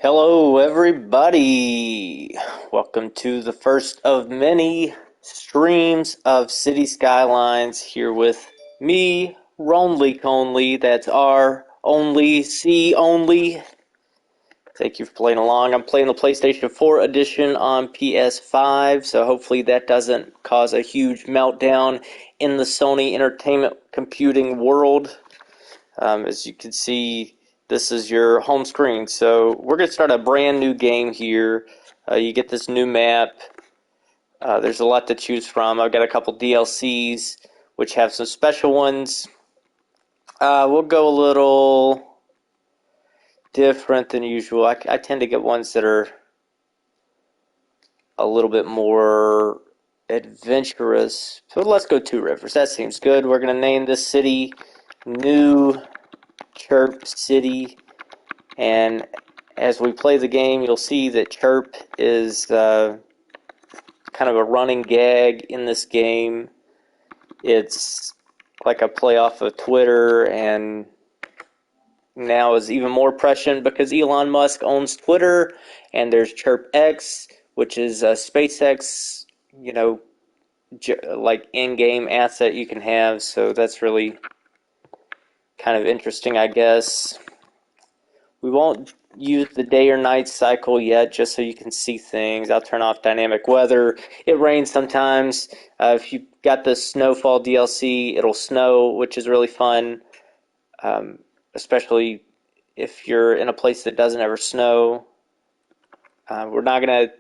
Hello, everybody. Welcome to the first of many streams of City Skylines here with me, Ronly Conley. That's R only, C only. Thank you for playing along. I'm playing the PlayStation 4 edition on PS5, so hopefully that doesn't cause a huge meltdown in the Sony Entertainment Computing world. As you can see, this is your home screen. So we're going to start a brand new game here. You get this new map. There's a lot to choose from. I've got a couple DLCs, which have some special ones. We'll go a little different than usual. I tend to get ones that are a little bit more adventurous. So let's go Two Rivers. That seems good. We're going to name this city New Chirp City. And as we play the game, you'll see that Chirp is kind of a running gag in this game. It's like a play off of Twitter, and now is even more prescient because Elon Musk owns Twitter, and there's Chirp X, which is a SpaceX, like in-game asset you can have. So that's really kind of interesting, I guess. We won't use the day or night cycle yet, just so you can see things. I'll turn off dynamic weather. It rains sometimes. If you got the snowfall DLC, it'll snow, which is really fun, especially if you're in a place that doesn't ever snow. We're not going to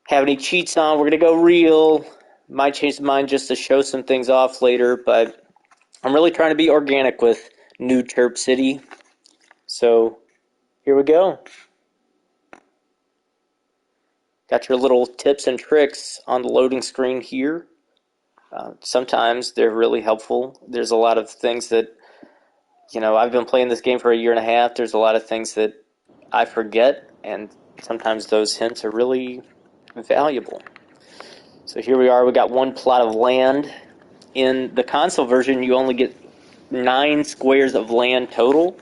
have any cheats on. We're going to go real. Might change the mind just to show some things off later, but I'm really trying to be organic with New Chirp City. So here we go. Got your little tips and tricks on the loading screen here. Sometimes they're really helpful. There's a lot of things that, I've been playing this game for a year and a half. There's a lot of things that I forget, and sometimes those hints are really valuable. So here we are. We got one plot of land. In the console version, you only get 9 squares of land total,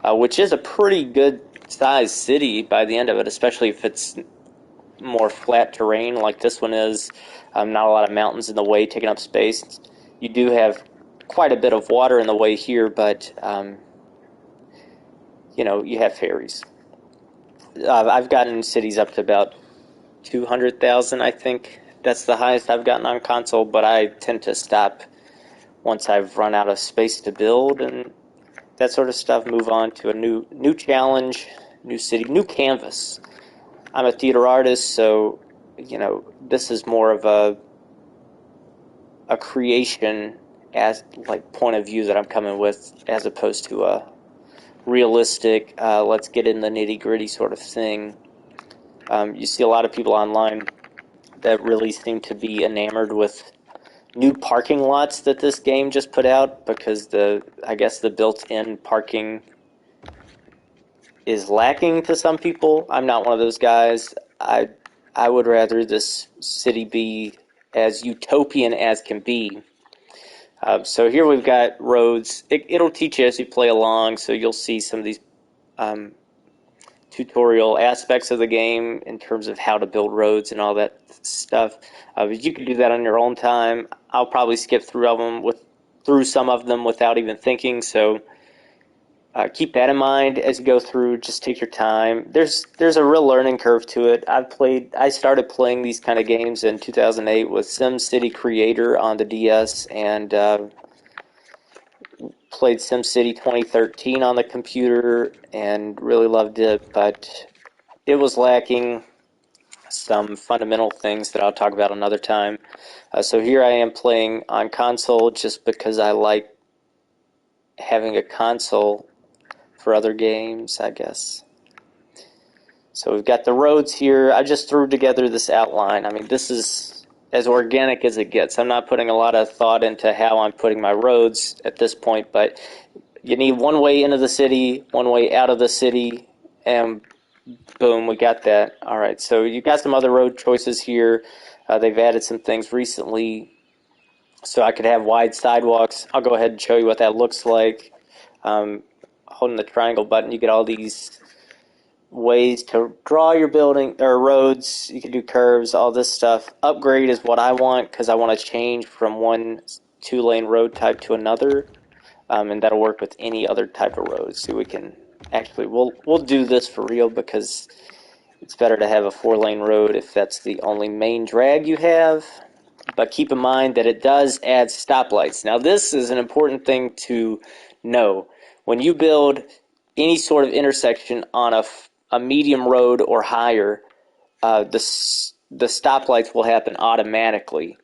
which is a pretty good sized city by the end of it, especially if it's more flat terrain like this one is. Not a lot of mountains in the way taking up space. You do have quite a bit of water in the way here, but you have ferries. I've gotten cities up to about 200,000, I think. That's the highest I've gotten on console, but I tend to stop once I've run out of space to build and that sort of stuff. Move on to a new challenge, new city, new canvas. I'm a theater artist, so this is more of a creation as like point of view that I'm coming with, as opposed to a realistic let's get in the nitty gritty sort of thing. You see a lot of people online that really seem to be enamored with new parking lots that this game just put out, because I guess the built-in parking is lacking to some people. I'm not one of those guys. I would rather this city be as utopian as can be. So here we've got roads. It'll teach you as you play along, so you'll see some of these tutorial aspects of the game in terms of how to build roads and all that stuff. But you can do that on your own time. I'll probably skip through some of them without even thinking, so keep that in mind as you go through. Just take your time. There's a real learning curve to it. I started playing these kind of games in 2008 with SimCity Creator on the DS, and played SimCity 2013 on the computer and really loved it, but it was lacking some fundamental things that I'll talk about another time. So here I am playing on console just because I like having a console for other games, I guess. So we've got the roads here. I just threw together this outline. I mean, this is as organic as it gets. I'm not putting a lot of thought into how I'm putting my roads at this point, but you need one way into the city, one way out of the city, and boom, we got that. All right, so you got some other road choices here. They've added some things recently, so I could have wide sidewalks. I'll go ahead and show you what that looks like. Holding the triangle button, you get all these ways to draw your building or roads. You can do curves, all this stuff. Upgrade is what I want because I want to change from one 2-lane road type to another, and that'll work with any other type of road. So we can actually we'll do this for real because it's better to have a 4-lane road if that's the only main drag you have. But keep in mind that it does add stoplights. Now this is an important thing to know. When you build any sort of intersection on a medium road or higher, the stoplights will happen automatically.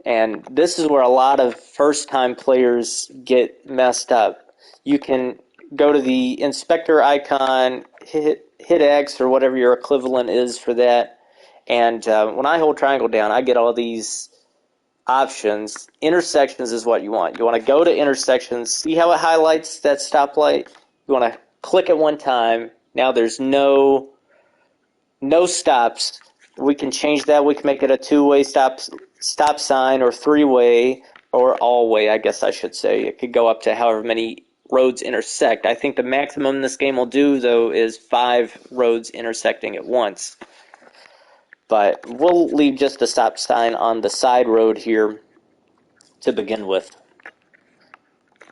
And this is where a lot of first-time players get messed up. You can go to the inspector icon, hit X or whatever your equivalent is for that, and when I hold triangle down, I get all these options. Intersections is what you want. You want to go to intersections. See how it highlights that stoplight? You want to click it one time. Now there's no stops. We can change that. We can make it a 2-way stop sign or 3-way or all-way, I guess I should say. It could go up to however many roads intersect. I think the maximum this game will do, though, is 5 roads intersecting at once. But we'll leave just a stop sign on the side road here to begin with.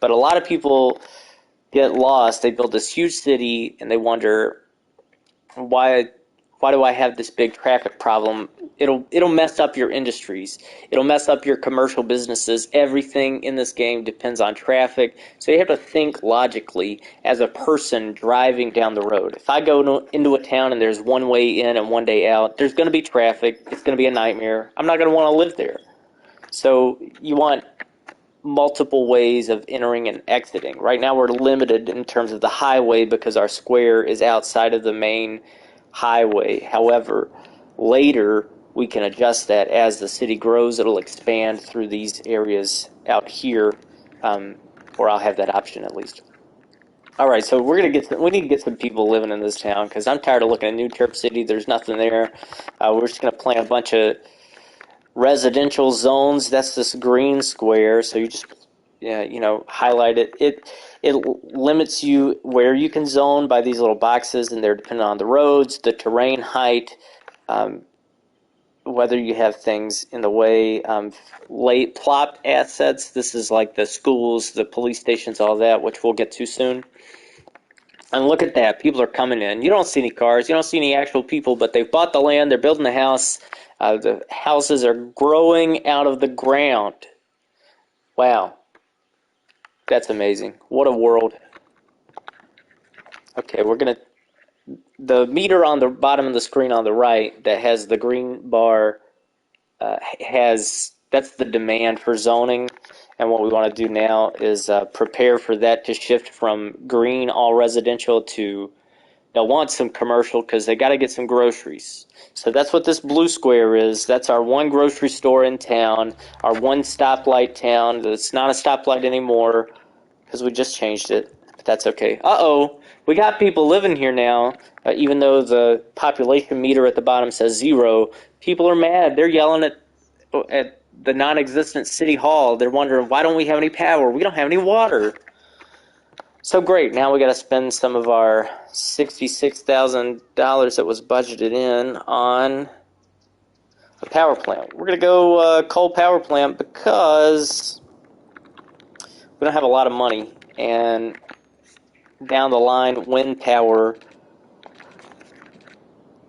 But a lot of people get lost. They build this huge city and they wonder, why do I have this big traffic problem? It'll mess up your industries. It'll mess up your commercial businesses. Everything in this game depends on traffic. So you have to think logically as a person driving down the road. If I go into a town and there's one way in and one day out, there's going to be traffic. It's going to be a nightmare. I'm not going to want to live there. So you want multiple ways of entering and exiting. Right now we're limited in terms of the highway because our square is outside of the main highway. However, later we can adjust that. As the city grows, it'll expand through these areas out here, or I'll have that option at least. All right, so we need to get some people living in this town because I'm tired of looking at New Chirp City. There's nothing there. We're just going to plant a bunch of residential zones. That's this green square. So you just highlight it. It limits you where you can zone by these little boxes, and they're dependent on the roads, the terrain height, whether you have things in the way, late plot assets. This is like the schools, the police stations, all that, which we'll get to soon. And look at that. People are coming in. You don't see any cars. You don't see any actual people, but they've bought the land. They're building the house. The houses are growing out of the ground. Wow. That's amazing. What a world. Okay, the meter on the bottom of the screen on the right that has the green bar that's the demand for zoning. And what we want to do now is prepare for that to shift from green all residential to they'll want some commercial because they got to get some groceries. So that's what this blue square is. That's our one grocery store in town, our one stoplight town. It's not a stoplight anymore because we just changed it. But that's okay. Uh-oh, we got people living here now. Even though the population meter at the bottom says 0, people are mad. They're yelling at the non-existent city hall. They're wondering, why don't we have any power? We don't have any water. So great, now we got to spend some of our $66,000 that was budgeted in on a power plant. We're going to go coal power plant because we don't have a lot of money, and down the line, wind power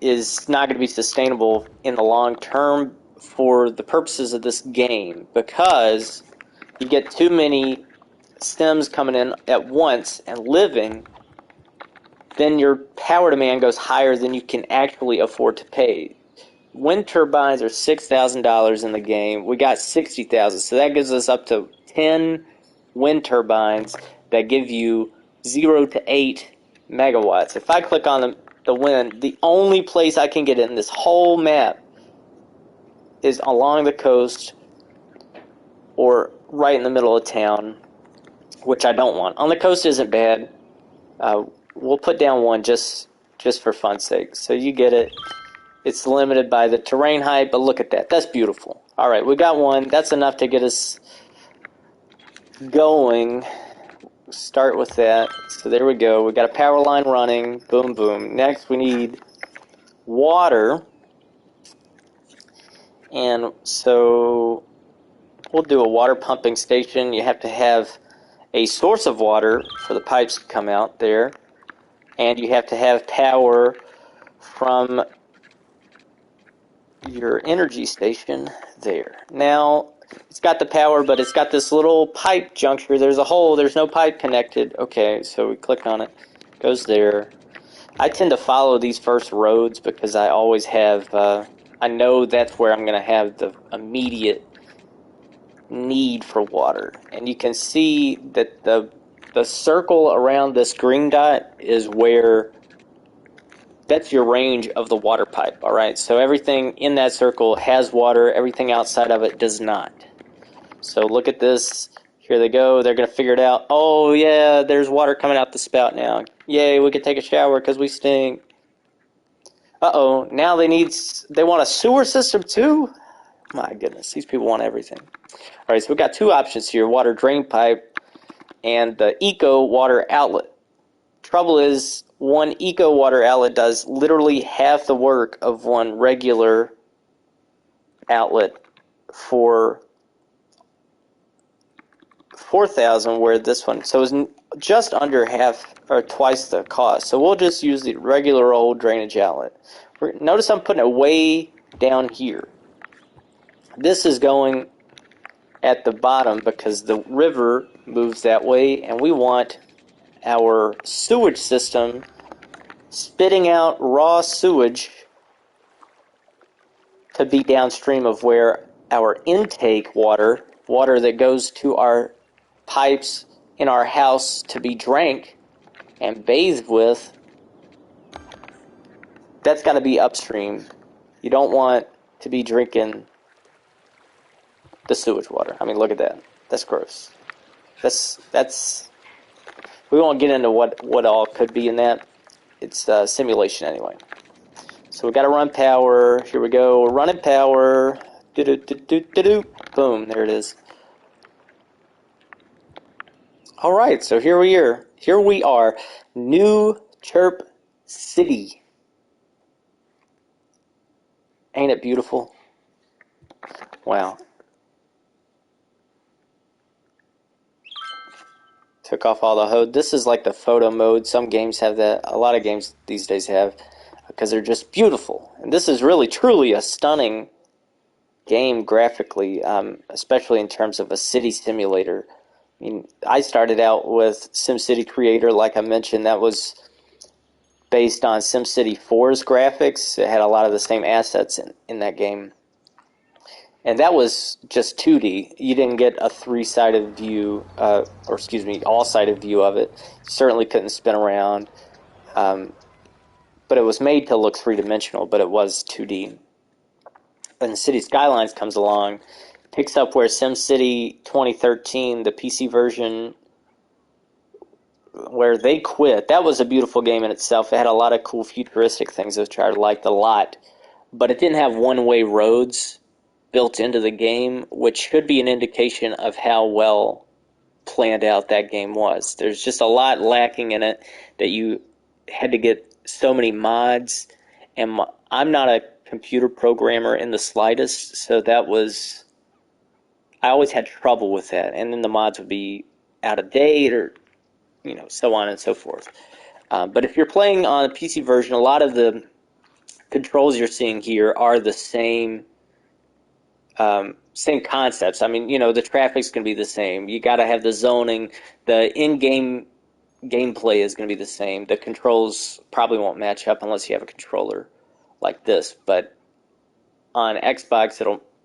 is not going to be sustainable in the long term for the purposes of this game because you get too many stems coming in at once and living, then your power demand goes higher than you can actually afford to pay. Wind turbines are $6,000 in the game. We got $60,000, so that gives us up to 10 wind turbines that give you 0 to 8 megawatts. If I click on the wind, the only place I can get it in this whole map is along the coast or right in the middle of town, which I don't want. On the coast isn't bad. We'll put down one just for fun's sake. So you get it. It's limited by the terrain height, but look at that. That's beautiful. All right, we got one. That's enough to get us going. start with that. So there we go. We got a power line running. Boom, boom. Next, we need water. And so we'll do a water pumping station. You have to have a source of water for the pipes to come out there. And you have to have power from your energy station there. Now, it's got the power, but it's got this little pipe juncture. There's a hole. There's no pipe connected. Okay, so we click on it. Goes there. I tend to follow these first roads because I always have, I know that's where I'm going to have the immediate need for water. And you can see that the circle around this green dot is where, that's your range of the water pipe, all right? So everything in that circle has water. Everything outside of it does not. So look at this. Here they go. They're going to figure it out. Oh, yeah, there's water coming out the spout now. Yay, we can take a shower because we stink. Uh-oh, now they want a sewer system too? My goodness, these people want everything. All right, so we've got two options here, water drain pipe and the eco water outlet. Trouble is, one eco water outlet does literally half the work of one regular outlet for 4,000, where this one, so it's just under half or twice the cost. So we'll just use the regular old drainage outlet. Notice I'm putting it way down here. This is going at the bottom because the river moves that way, and we want our sewage system spitting out raw sewage to be downstream of where our intake water that goes to our pipes in our house to be drank and bathed with, that's got to be upstream. You don't want to be drinking the sewage water. I mean, look at that. That's gross. That's we won't get into what all could be in that. It's simulation anyway. So we got to run power. Here we go. We're running power. Do-do-do-do-do-do. Boom. There it is. All right. So here we are. Here we are. New Chirp City. Ain't it beautiful? Wow. Took off all the HUD. This is like the photo mode. Some games have that. A lot of games these days have, because they're just beautiful. And this is really, truly a stunning game graphically, especially in terms of a city simulator. I mean, I started out with SimCity Creator, like I mentioned. That was based on SimCity 4's graphics. It had a lot of the same assets in that game. And that was just 2D. You didn't get a three-sided view, all-sided view of it. You certainly couldn't spin around. But it was made to look three-dimensional, but it was 2D. And City Skylines comes along, picks up where SimCity 2013, the PC version, where they quit. That was a beautiful game in itself. It had a lot of cool futuristic things which I liked a lot. But it didn't have one-way roads built into the game, which should be an indication of how well planned out that game was. There's just a lot lacking in it that you had to get so many mods, and I'm not a computer programmer in the slightest, so that was, I always had trouble with that, and then the mods would be out of date or so on and so forth. But if you're playing on a PC version, a lot of the controls you're seeing here are the same concepts. I mean, the traffic's going to be the same. You got to have the zoning. The in-game gameplay is going to be the same. The controls probably won't match up unless you have a controller like this. But on Xbox,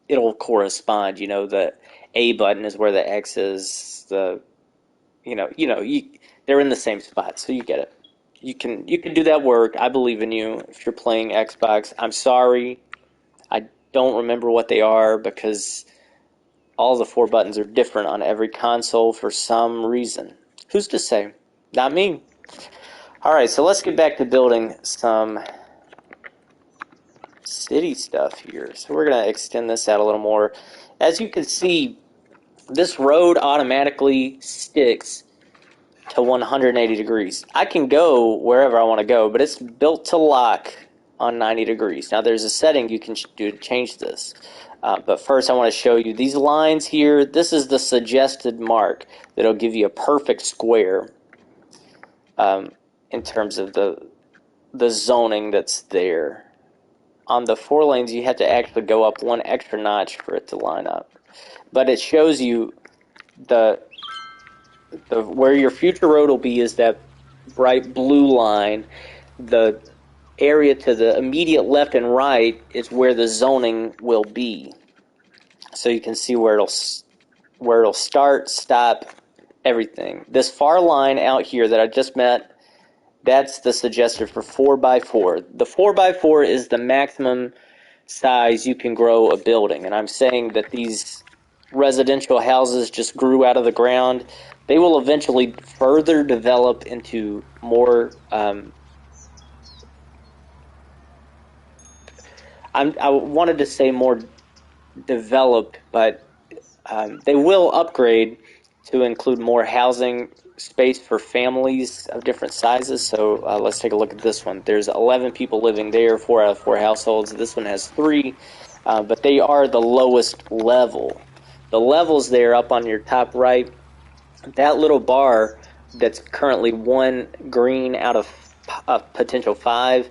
it'll correspond. The A button is where the X is. They're in the same spot, so you get it. You can do that work. I believe in you. If you're playing Xbox, I'm sorry. I don't remember what they are because all the 4 buttons are different on every console for some reason. Who's to say? Not me. Alright, so let's get back to building some city stuff here. So we're going to extend this out a little more. As you can see, this road automatically sticks to 180 degrees. I can go wherever I want to go, but it's built to lock on 90 degrees. Now there's a setting you can do to change this. But first I want to show you these lines here. This is the suggested mark that'll give you a perfect square in terms of the zoning that's there. On the 4 lanes, you have to actually go up one extra notch for it to line up. But it shows you the where your future road will be is that bright blue line. The area to the immediate left and right is where the zoning will be. So you can see where it'll start, stop, everything. This far line out here that I just met, that's the suggested for 4x4. The 4x4 is the maximum size you can grow a building. And I'm saying that these residential houses just grew out of the ground. They will eventually further develop into more I wanted to say more developed, but they will upgrade to include more housing space for families of different sizes. So let's take a look at this one. There's 11 people living there, 4 out of 4 households. This one has 3, but they are the lowest level. The levels there up on your top right, that little bar that's currently 1 green out of potential 5,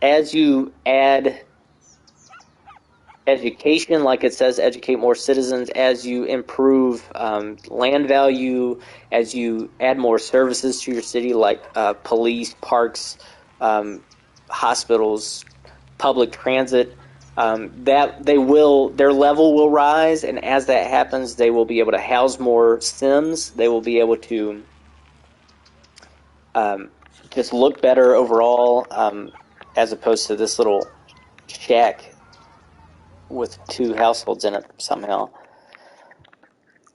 as you add education, like it says, educate more citizens, as you improve land value, as you add more services to your city, like police, parks, hospitals, public transit, that their level will rise, and as that happens, they will be able to house more Sims. They will be able to just look better overall, as opposed to this little shack with 2 households in it somehow.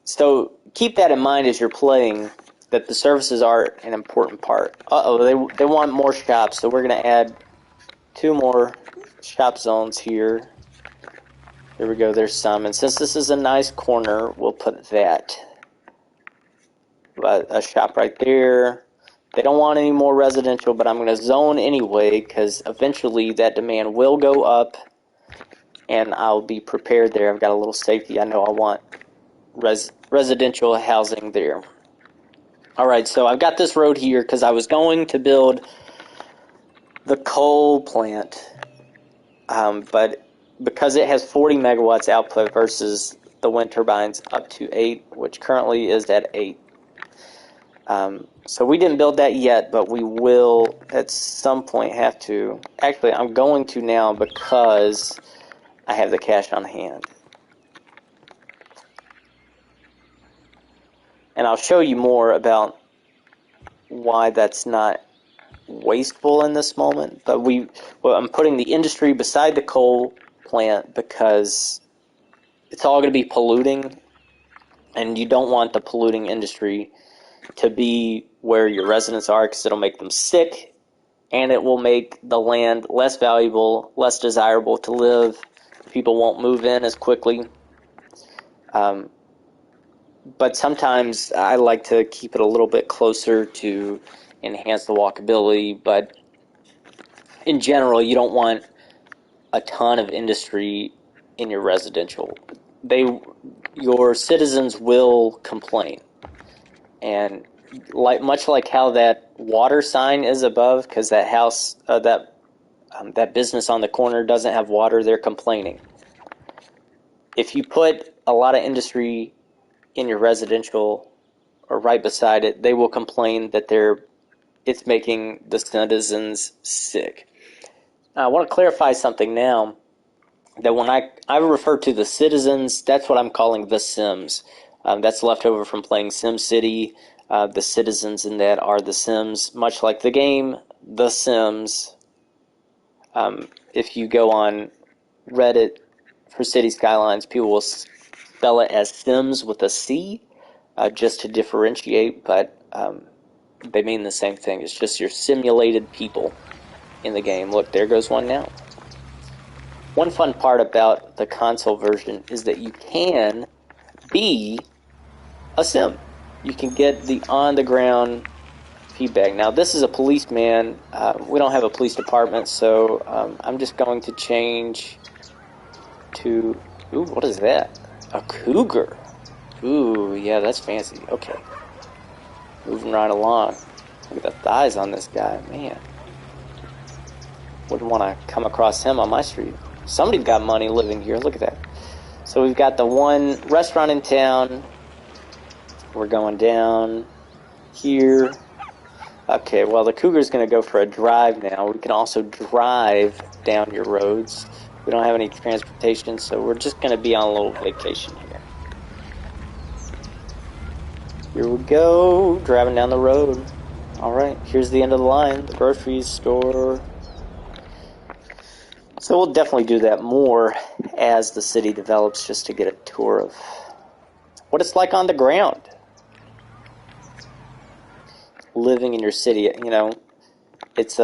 So keep that in mind as you're playing, that the services are an important part. They want more shops, so we're going to add 2 more shop zones here. There we go, there's some. And since this is a nice corner, we'll put that. A shop right there. They don't want any more residential, but I'm going to zone anyway, because eventually that demand will go up, and I'll be prepared there. I've got a little safety. I know I want residential housing there. Alright, so I've got this road here because I was going to build the coal plant, but because it has 40 megawatts output versus the wind turbines up to 8, which currently is at 8. So we didn't build that yet, but we will at some point have to. Actually, I'm going to now because I have the cash on hand. And I'll show you more about why that's not wasteful in this moment. But I'm putting the industry beside the coal plant because it's all going to be polluting, and you don't want the polluting industry to be where your residents are, because it'll make them sick, and it will make the land less valuable, less desirable to live. People won't move in as quickly. But sometimes I like to keep it a little bit closer to enhance the walkability. But in general, you don't want a ton of industry in your residential. Your citizens will complain. And much like how that water sign is above, because that house, that business on the corner doesn't have water, they're complaining. If you put a lot of industry in your residential or right beside it, they will complain that it's making the citizens sick. Now, I want to clarify something now, that when I refer to the citizens, that's what I'm calling the Sims. That's left over from playing SimCity. The citizens in that are the Sims, much like the game The Sims. If you go on Reddit for City Skylines, people will spell it as Sims with a C, just to differentiate, but they mean the same thing. It's just your simulated people in the game. Look, there goes one now. One fun part about the console version is that you can be a Sim. you can get the on-the-ground feedback. Now, this is a policeman. We don't have a police department, so I'm just going to change to... Ooh, what is that? A cougar. Ooh, yeah, that's fancy. Okay. Moving right along. Look at the thighs on this guy. Man. Wouldn't want to come across him on my street. Somebody's got money living here. Look at that. So we've got the one restaurant in town. We're going down here. Okay, well, the cougar's going to go for a drive now. We can also drive down your roads. We don't have any transportation, so we're just going to be on a little vacation here. Here we go, driving down the road. All right, here's the end of the line, the grocery store. So we'll definitely do that more as the city develops, just to get a tour of what it's like on the ground. Living in your city, you know, it's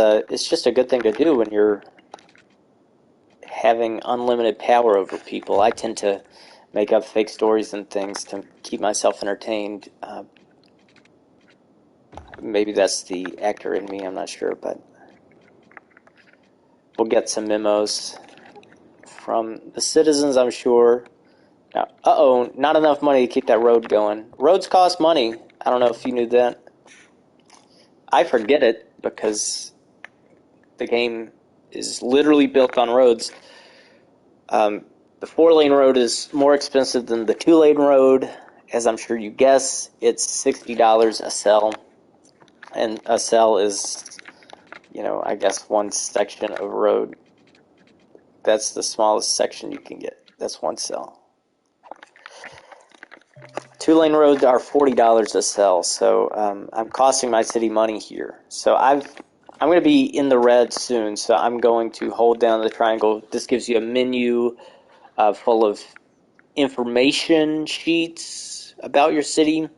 just a good thing to do when you're having unlimited power over people. I tend to make up fake stories and things to keep myself entertained. Maybe that's the actor in me, I'm not sure, but we'll get some memos from the citizens, I'm sure. Now, not enough money to keep that road going. Roads cost money. I don't know if you knew that. I forget it because the game is literally built on roads. The 4-lane road is more expensive than the 2-lane road. As I'm sure you guess, it's $60 a cell. And a cell is, you know, I guess one section of road. That's the smallest section you can get. That's one cell. 2-lane roads are $40 a cell, so I'm costing my city money here. So I'm going to be in the red soon, so I'm going to hold down the triangle. This gives you a menu full of information sheets about your city.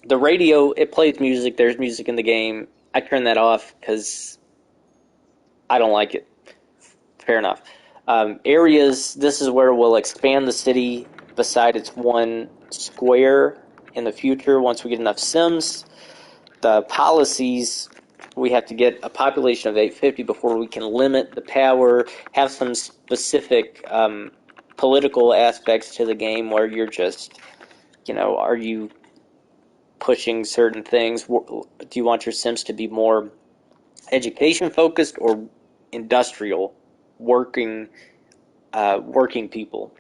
The radio, it plays music. There's music in the game. I turn that off because I don't like it. Fair enough. Areas, this is where we'll expand the city beside its one square in the future once we get enough Sims. The policies, we have to get a population of 850 before we can limit the power, have some specific political aspects to the game where you're just, you know, are you pushing certain things? Do you want your Sims to be more education focused or industrial, working people?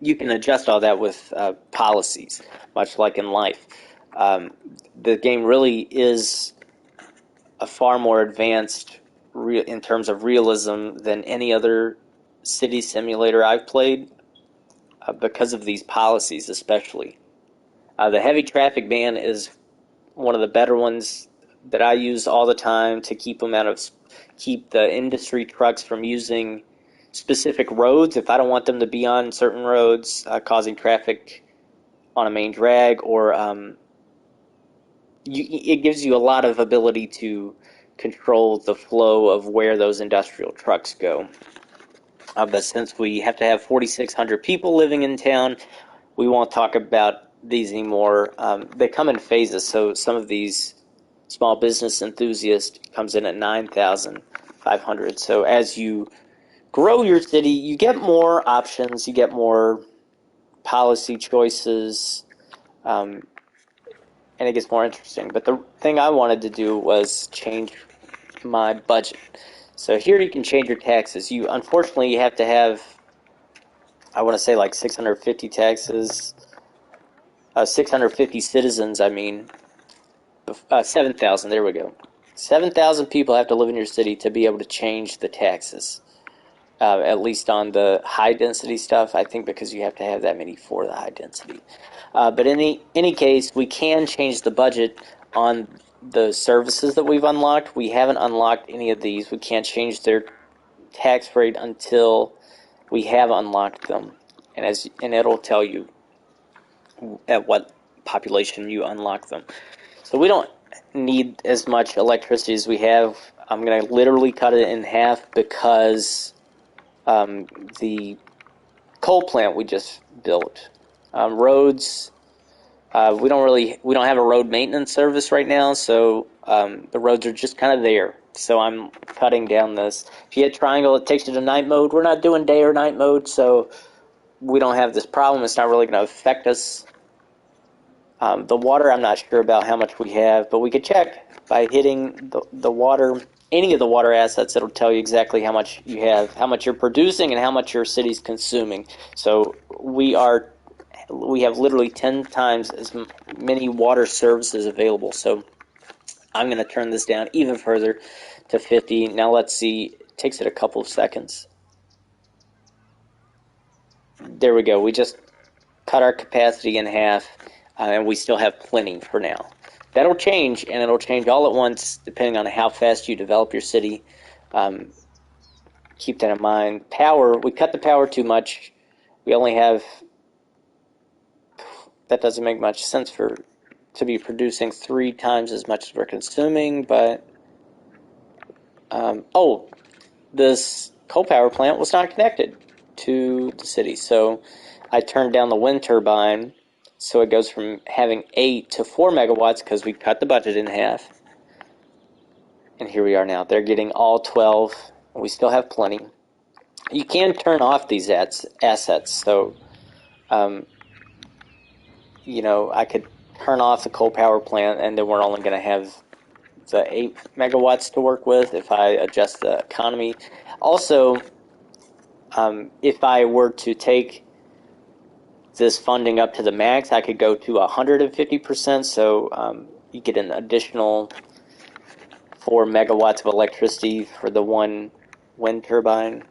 You can adjust all that with policies, much like in life. The game really is a far more advanced in terms of realism than any other city simulator I've played because of these policies especially. The heavy traffic ban is one of the better ones that I use all the time to keep the industry trucks from using specific roads. If I don't want them to be on certain roads, causing traffic on a main drag, or it gives you a lot of ability to control the flow of where those industrial trucks go. But since we have to have 4,600 people living in town, we won't talk about these anymore. They come in phases, so some of these small business enthusiasts comes in at 9,500. So as you grow your city, you get more options, you get more policy choices, and it gets more interesting. But the thing I wanted to do was change my budget. So here you can change your taxes. Unfortunately, you have to have, I want to say like 650 taxes, 650 citizens, 7,000, there we go. 7,000 people have to live in your city to be able to change the taxes. At least on the high density stuff, I think, because you have to have that many for the high density. But in any case, we can change the budget on the services that we've unlocked. We haven't unlocked any of these. We can't change their tax rate until we have unlocked them, and it'll tell you at what population you unlock them. So we don't need as much electricity as we have. I'm going to literally cut it in half because the coal plant we just built, roads, We don't have a road maintenance service right now, so the roads are just kind of there. So I'm cutting down this. If you hit triangle, it takes you to night mode. We're not doing day or night mode, so we don't have this problem. It's not really going to affect us. The water, I'm not sure about how much we have, but we could check by hitting the water, any of the water assets. It'll tell you exactly how much you have, how much you're producing, and how much your city's consuming. So we have literally 10 times as many water services available. So I'm going to turn this down even further to 50. Now let's see. It takes it a couple of seconds. There we go. We just cut our capacity in half, and we still have plenty for now. That'll change, and it'll change all at once depending on how fast you develop your city. Keep that in mind. Power, we cut the power too much. We only have, that doesn't make much sense to be producing 3 times as much as we're consuming, but this coal power plant was not connected to the city, so I turned down the wind turbine, so it goes from having 8 to 4 megawatts because we cut the budget in half. And here we are now. They're getting all 12. We still have plenty. You can turn off these assets, so I could turn off the coal power plant, and then we're only going to have the 8 megawatts to work with if I adjust the economy. Also, if I were to take this funding up to the max, I could go to 150%, so you get an additional 4 megawatts of electricity for the one wind turbine,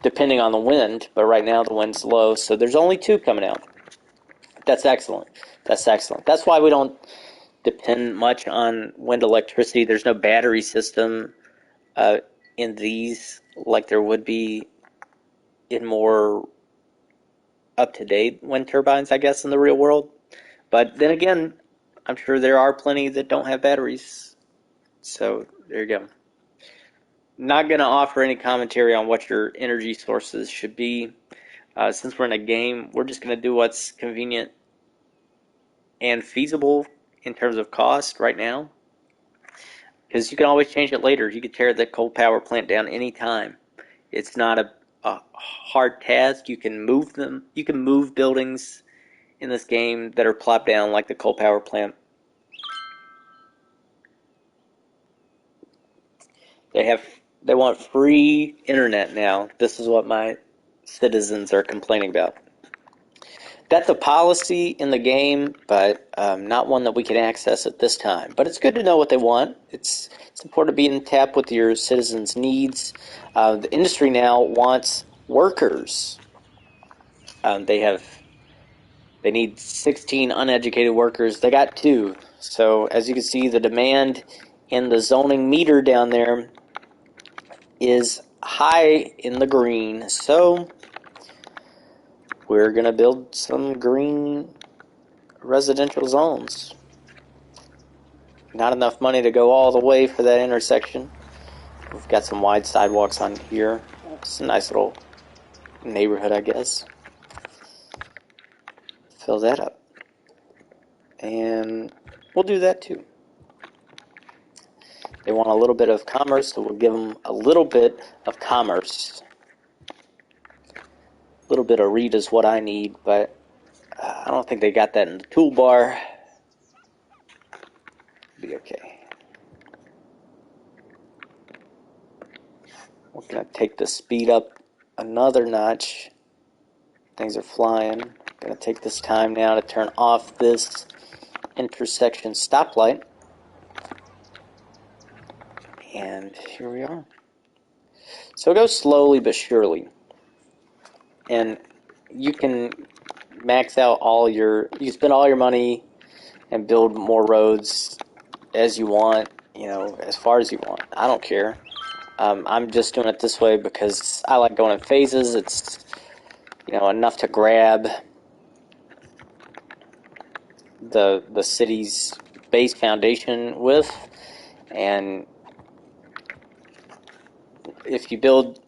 depending on the wind, but right now the wind's low, so there's only 2 coming out. That's excellent. That's excellent. That's why we don't depend much on wind electricity. There's no battery system in these like there would be in more up-to-date wind turbines, I guess, in the real world. But then again, I'm sure there are plenty that don't have batteries. So there you go. Not going to offer any commentary on what your energy sources should be. Since we're in a game, we're just going to do what's convenient and feasible in terms of cost right now. Because you can always change it later. You can tear the coal power plant down anytime. It's not a hard task. You can move them. You can move buildings in this game that are plopped down like the coal power plant. They want free internet now. This is what my citizens are complaining about. That's a policy in the game, but not one that we can access at this time. But it's good to know what they want. It's important to be in tap with your citizens' needs. The industry now wants workers. They need 16 uneducated workers. They got 2. So as you can see, the demand in the zoning meter down there is high in the green. So we're going to build some green residential zones. Not enough money to go all the way for that intersection. We've got some wide sidewalks on here. It's a nice little neighborhood, I guess. Fill that up. And we'll do that too. They want a little bit of commerce, so we'll give them a little bit of commerce. A little bit of read is what I need, but I don't think they got that in the toolbar. Be okay. We're going to take the speed up another notch. Things are flying. Going to take this time now to turn off this intersection stoplight. And here we are. So it goes slowly but surely. And you can max out you can spend all your money and build more roads as you want, as far as you want. I don't care. I'm just doing it this way because I like going in phases. It's, enough to grab the city's base foundation with, and if you build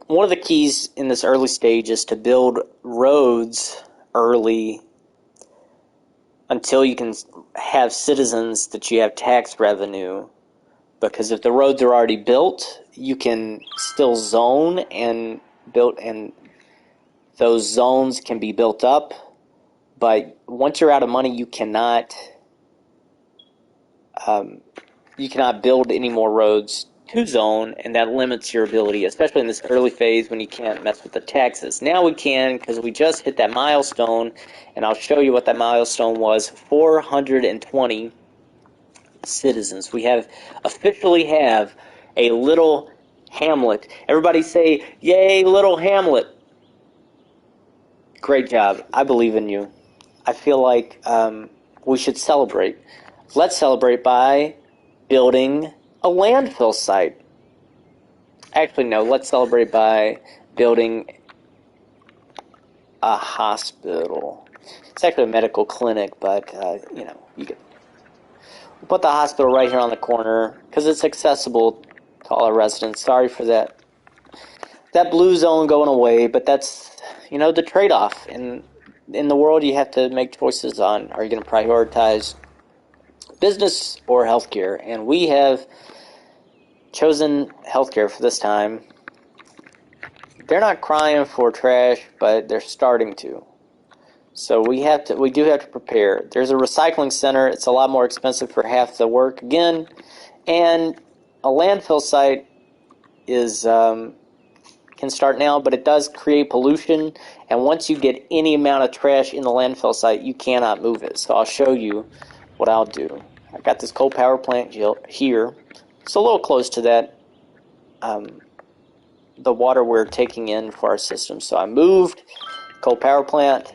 one of the keys in this early stage is to build roads early until you can have citizens that you have tax revenue. Because if the roads are already built, you can still zone and build, and those zones can be built up. But once you're out of money, you cannot build any more roads to zone, and that limits your ability, especially in this early phase when you can't mess with the taxes. Now we can, because we just hit that milestone, and I'll show you what that milestone was. 420 citizens. We officially have a little Hamlet. Everybody say, "Yay, little Hamlet." Great job. I believe in you. I feel like we should celebrate. Let's celebrate by building a landfill site. Actually, no. Let's celebrate by building a hospital. It's actually a medical clinic, but, you can put the hospital right here on the corner because it's accessible to all our residents. Sorry for that blue zone going away, but that's, the trade-off. In the world, you have to make choices on, are you going to prioritize business or healthcare? And we have chosen healthcare for this time. They're not crying for trash, but they're starting to. So we do have to prepare. There's a recycling center. It's a lot more expensive for half the work again. And a landfill site can start now, but it does create pollution. And once you get any amount of trash in the landfill site, you cannot move it. So I'll show you what I'll do. I got this coal power plant here. It's a little close to that, the water we're taking in for our system. So I moved coal power plant.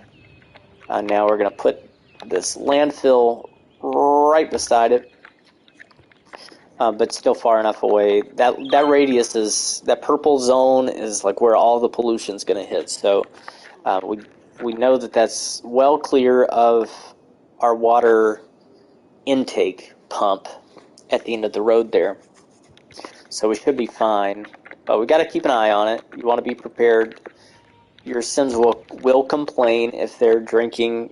Now we're going to put this landfill right beside it, but still far enough away. That radius that purple zone is like where all the pollution's going to hit. So we know that that's well clear of our water intake pump at the end of the road there. So we should be fine, but we got to keep an eye on it. You want to be prepared. Your Sims will complain if they're drinking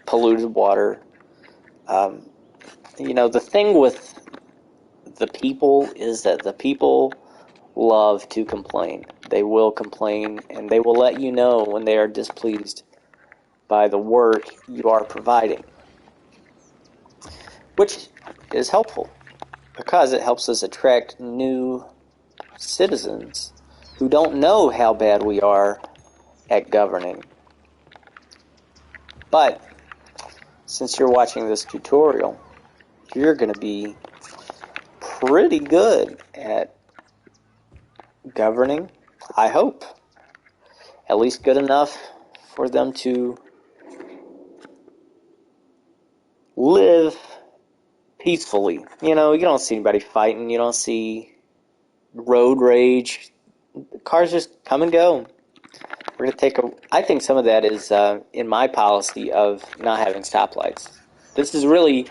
polluted water. The thing with the people is that the people love to complain. They will complain, and they will let you know when they are displeased by the work you are providing, which is helpful because it helps us attract new citizens who don't know how bad we are at governing. But since you're watching this tutorial, you're going to be pretty good at governing, I hope. At least good enough for them to live peacefully. You don't see anybody fighting. You don't see road rage. Cars just come and go. We're going to I think some of that is in my policy of not having stoplights. This is really,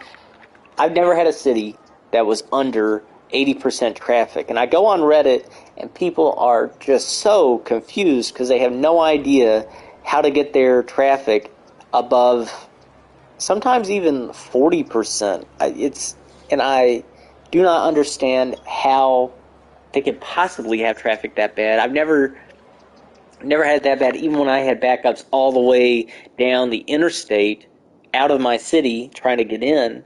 I've never had a city that was under 80% traffic. And I go on Reddit, and people are just so confused because they have no idea how to get their traffic above sometimes even 40%. And I do not understand how they could possibly have traffic that bad. I've never had that bad, even when I had backups all the way down the interstate out of my city trying to get in.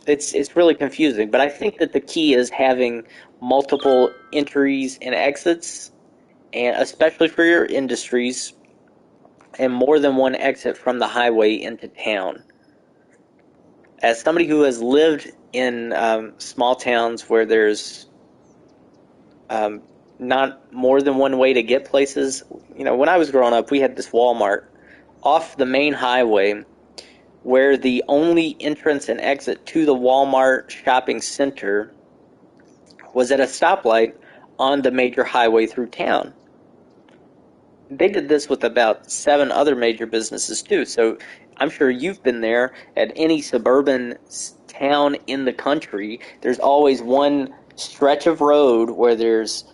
It's really confusing, but I think that the key is having multiple entries and exits, and especially for your industries, and more than one exit from the highway into town. As somebody who has lived in small towns where there's not more than one way to get places, when I was growing up, we had this Walmart off the main highway where the only entrance and exit to the Walmart shopping center was at a stoplight on the major highway through town. They did this with about 7 other major businesses too, so I'm sure you've been there. At any suburban town in the country, there's always one stretch of road where there's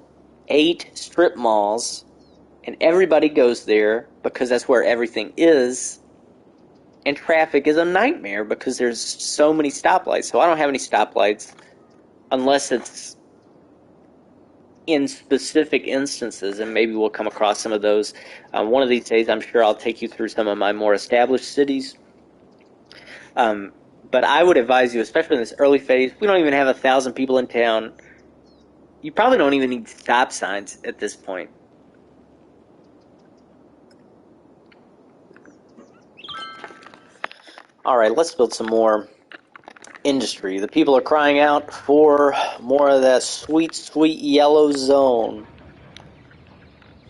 8 strip malls and everybody goes there because that's where everything is, and traffic is a nightmare because there's so many stoplights. So I don't have any stoplights unless it's in specific instances, and maybe we'll come across some of those. One of these days, I'm sure I'll take you through some of my more established cities. But I would advise you, especially in this early phase, we don't even have 1,000 people in town. You probably don't even need stop signs at this point. All right, let's build some more industry. The people are crying out for more of that sweet, sweet yellow zone.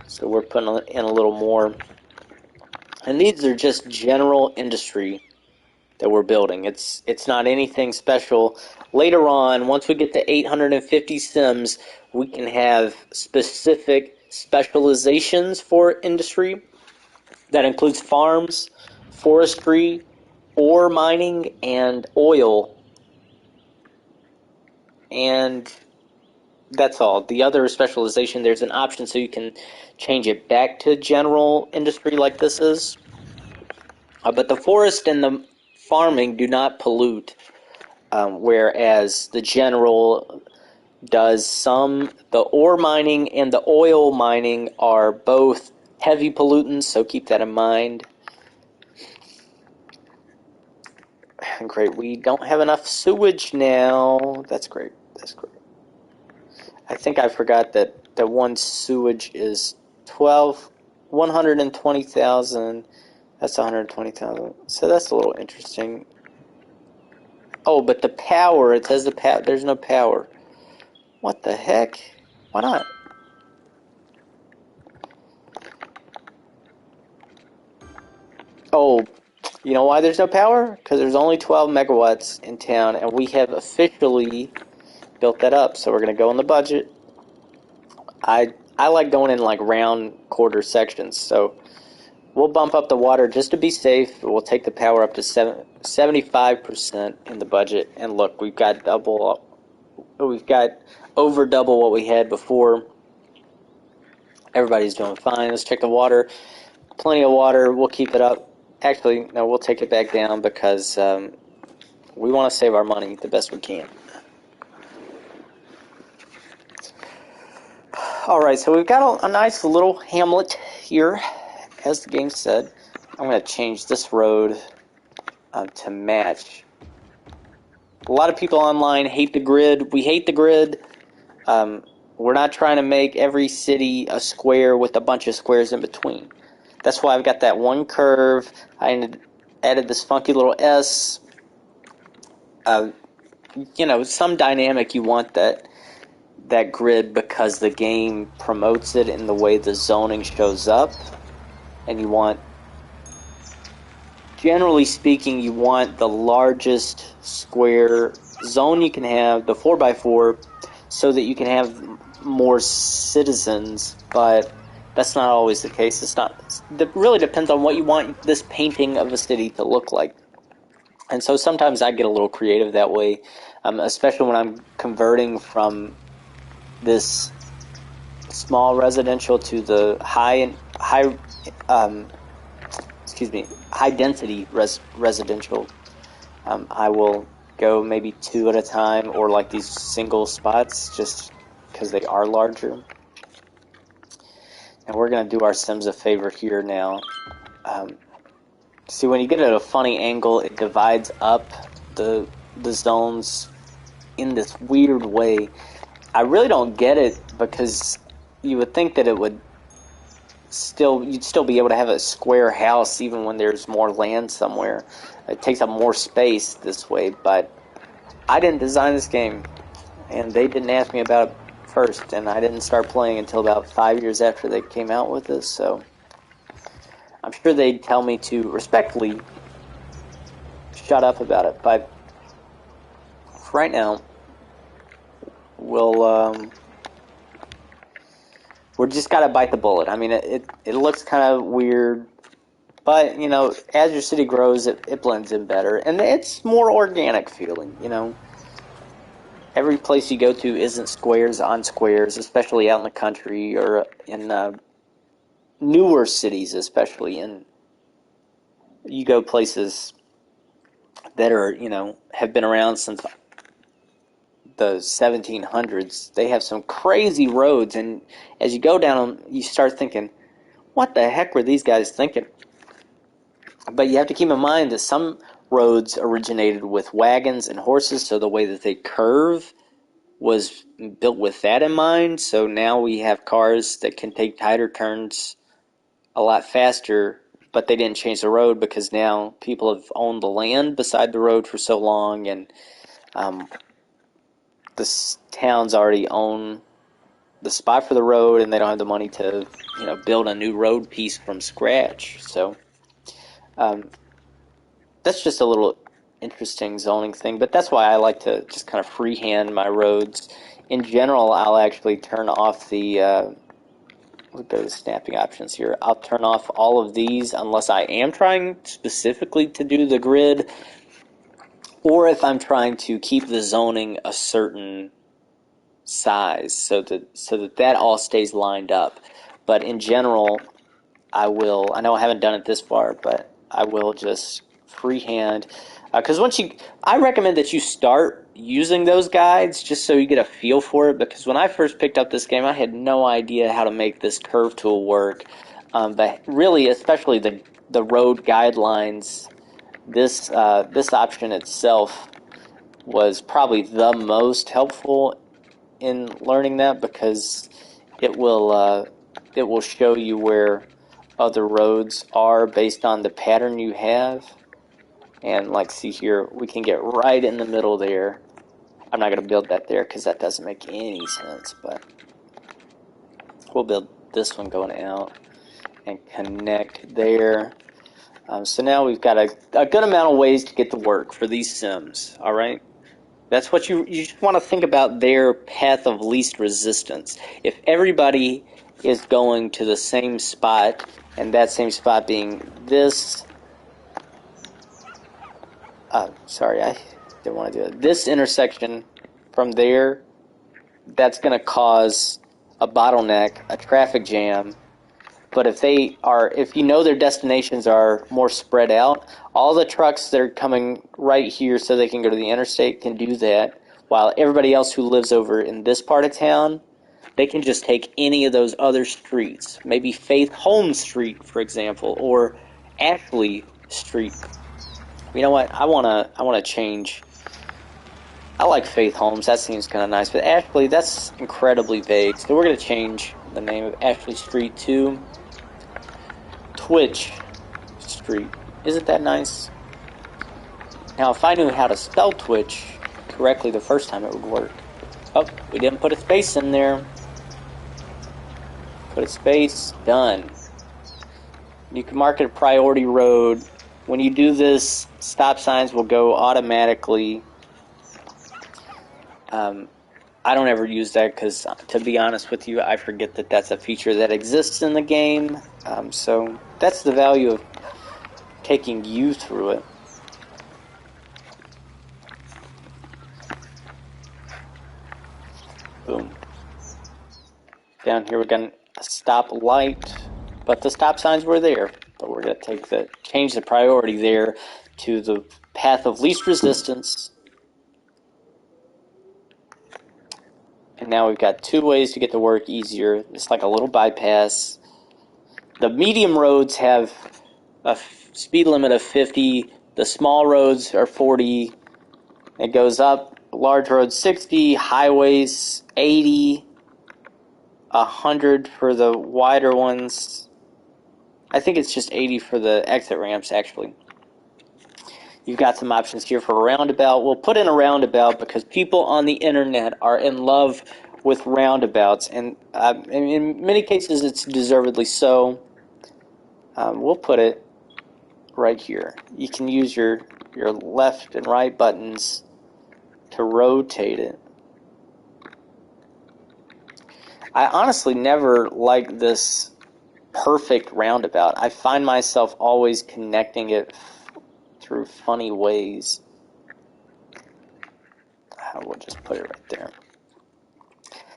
So we're putting in a little more. And these are just general industry that we're building. It's not anything special. Later on, once we get to 850 sims, we can have specific specializations for industry. That includes farms, forestry, ore mining, and oil. And that's all. The other specialization, there's an option so you can change it back to general industry like this is. But the forest and the farming do not pollute, whereas the general does some. The ore mining and the oil mining are both heavy pollutants, so keep that in mind. Great, we don't have enough sewage now. That's great. That's great. I think I forgot that one sewage is 120,000. That's 120,000. So that's a little interesting. Oh, but the power, it says there's no power. What the heck? Why not? Oh, you know why there's no power? Because there's only 12 megawatts in town, and we have officially built that up. So we're going to go in the budget. I like going in like round quarter sections, so we'll bump up the water just to be safe. We'll take the power up to 75% in the budget. And look, we've got over double what we had before. Everybody's doing fine. Let's check the water. Plenty of water. We'll keep it up. Actually, no, we'll take it back down because we want to save our money the best we can. Alright, so we've got a nice little hamlet here, as the game said. I'm going to change this road to match. A lot of people online hate the grid. We hate the grid. We're not trying to make every city a square with a bunch of squares in between. That's why I've got that one curve. I added this funky little S. Some dynamic you want that grid because the game promotes it in the way the zoning shows up. And you want, generally speaking, you want the largest square zone you can have, the 4x4, so that you can have more citizens, but that's not always the case. It really depends on what you want this painting of a city to look like. And so sometimes I get a little creative that way, especially when I'm converting from this small residential to the high density residential. I will go maybe 2 at a time, or like these single spots, just because they are larger. And we're going to do our Sims a favor here now. See, when you get at a funny angle, it divides up the zones in this weird way. I really don't get it, because you would think that you'd still be able to have a square house even when there's more land somewhere. It takes up more space this way, but I didn't design this game, and they didn't ask me about it first, and I didn't start playing until about 5 years after they came out with this, so I'm sure they'd tell me to respectfully shut up about it, but for right now, we're just gotta bite the bullet. I mean, it looks kind of weird, but, as your city grows, it blends in better, and it's more organic feeling, Every place you go to isn't squares on squares, especially out in the country or in newer cities, especially, and you go places that are, have been around since the 1700s. They have some crazy roads, and as you go down them, you start thinking, what the heck were these guys thinking? But you have to keep in mind that some roads originated with wagons and horses, so the way that they curve was built with that in mind. So now we have cars that can take tighter turns a lot faster, but they didn't change the road because now people have owned the land beside the road for so long, and the towns already own the spot for the road, and they don't have the money to, build a new road piece from scratch. So that's just a little interesting zoning thing, but that's why I like to just kind of freehand my roads. In general, I'll actually turn off the we'll go to the snapping options here. I'll turn off all of these unless I am trying specifically to do the grid, or if I'm trying to keep the zoning a certain size so that all stays lined up. But in general, I know I haven't done it this far, but I will just freehand, because I recommend that you start using those guides just so you get a feel for it, because when I first picked up this game, I had no idea how to make this curve tool work, but really, especially the road guidelines, this option itself was probably the most helpful in learning that, because it will show you where other roads are based on the pattern you have. And like, see here, we can get right in the middle there. I'm not going to build that there because that doesn't make any sense, but we'll build this one going out and connect there. So now we've got a good amount of ways to get to work for these sims, all right? That's what you just want to think about, their path of least resistance. If everybody is going to the same spot, and that same spot being this, sorry, I didn't want to do it. This intersection from there, that's going to cause a bottleneck, a traffic jam. But if you know their destinations are more spread out, all the trucks that are coming right here so they can go to the interstate can do that, while everybody else who lives over in this part of town, they can just take any of those other streets. Maybe Faith Home Street, for example, or Ashley Street. You know what? I wanna change. I like Faith Homes. That seems kind of nice, but Ashley, that's incredibly vague. So we're gonna change the name of Ashley Street to Twitch Street. Isn't that nice? Now, if I knew how to spell Twitch correctly the first time, it would work. Oh, we didn't put a space in there. Put a space. Done. You can mark it a priority road. When you do this, stop signs will go automatically. I don't ever use that because, to be honest with you, I forget that that's a feature that exists in the game. So that's the value of taking you through it. Boom. Down here we got a stop light, but the stop signs were there. But we're going to change the priority there to the path of least resistance. And now we've got two ways to get to work easier. It's like a little bypass. The medium roads have a speed limit of 50. The small roads are 40. It goes up. Large roads 60. Highways 80. 100 for the wider ones. I think it's just 80 for the exit ramps, actually. You've got some options here for a roundabout. We'll put in a roundabout because people on the internet are in love with roundabouts, and in many cases it's deservedly so. We'll put it right here. You can use your left and right buttons to rotate it. I honestly never like this perfect roundabout. I find myself always connecting it through funny ways. We'll just put it right there.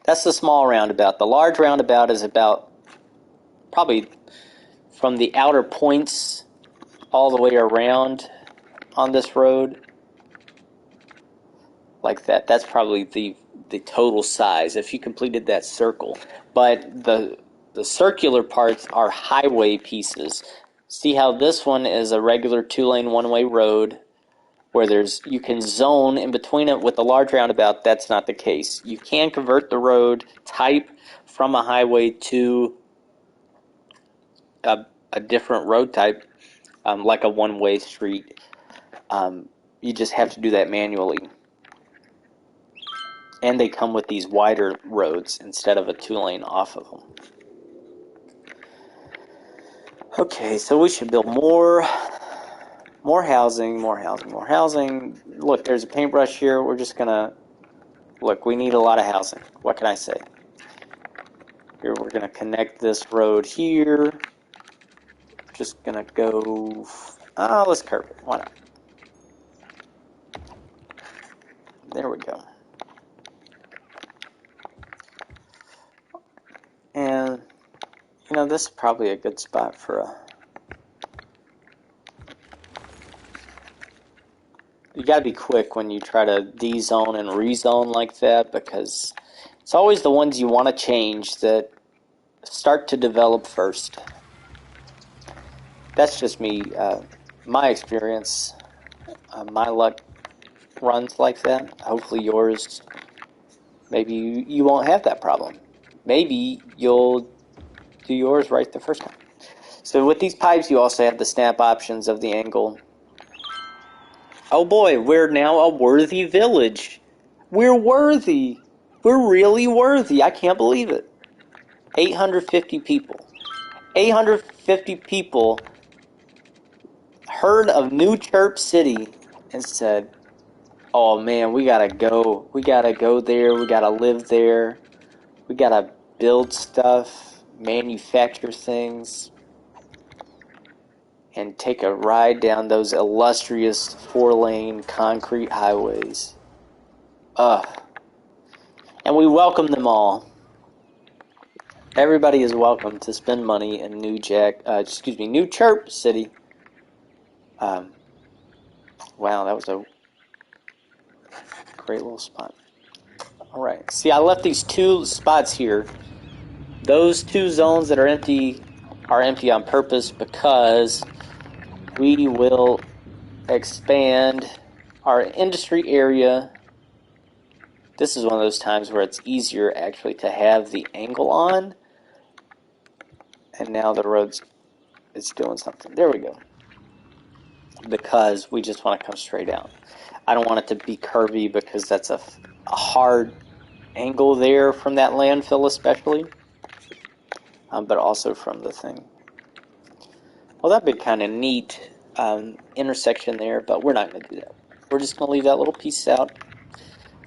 That's the small roundabout. The large roundabout is about probably from the outer points all the way around on this road, like that. That's probably the total size if you completed that circle. But the circular parts are highway pieces. See how this one is a regular 2-lane one-way road where you can zone in between it with a large roundabout. That's not the case. You can convert the road type from a highway to a different road type, like a one-way street. You just have to do that manually. And they come with these wider roads instead of a 2-lane off of them. Okay, so we should build more housing. Look, there's a paintbrush here. We're just gonna look. We need a lot of housing. What can I say? Here, we're gonna connect this road here. Just gonna go. Let's curve it. Why not? There we go. And this is probably a good spot for a. You got to be quick when you try to de-zone and rezone like that, because it's always the ones you want to change that start to develop first. That's just me, my experience. My luck runs like that. Hopefully yours, maybe you won't have that problem. Maybe you'll do yours right the first time. So with these pipes, you also have the snap options of the angle. Oh boy, we're now a worthy village. We're worthy. We're really worthy. I can't believe it. 850 people. 850 people heard of New Chirp City and said, oh man, we gotta go. We gotta go there. We gotta live there. We gotta build stuff, manufacture things, and take a ride down those illustrious 4-lane concrete highways. And we welcome them all. Everybody is welcome to spend money in New Chirp City. Wow, that was a great little spot. All right. See, I left these 2 spots here. Those 2 zones that are empty on purpose because we will expand our industry area. This is one of those times where it's easier actually to have the angle on. And now the road's doing something. There we go. Because we just want to come straight out. I don't want it to be curvy because that's a hard angle there from that landfill especially. But also from the thing. Well, that'd be kind of neat intersection there, but we're not going to do that. We're just going to leave that little piece out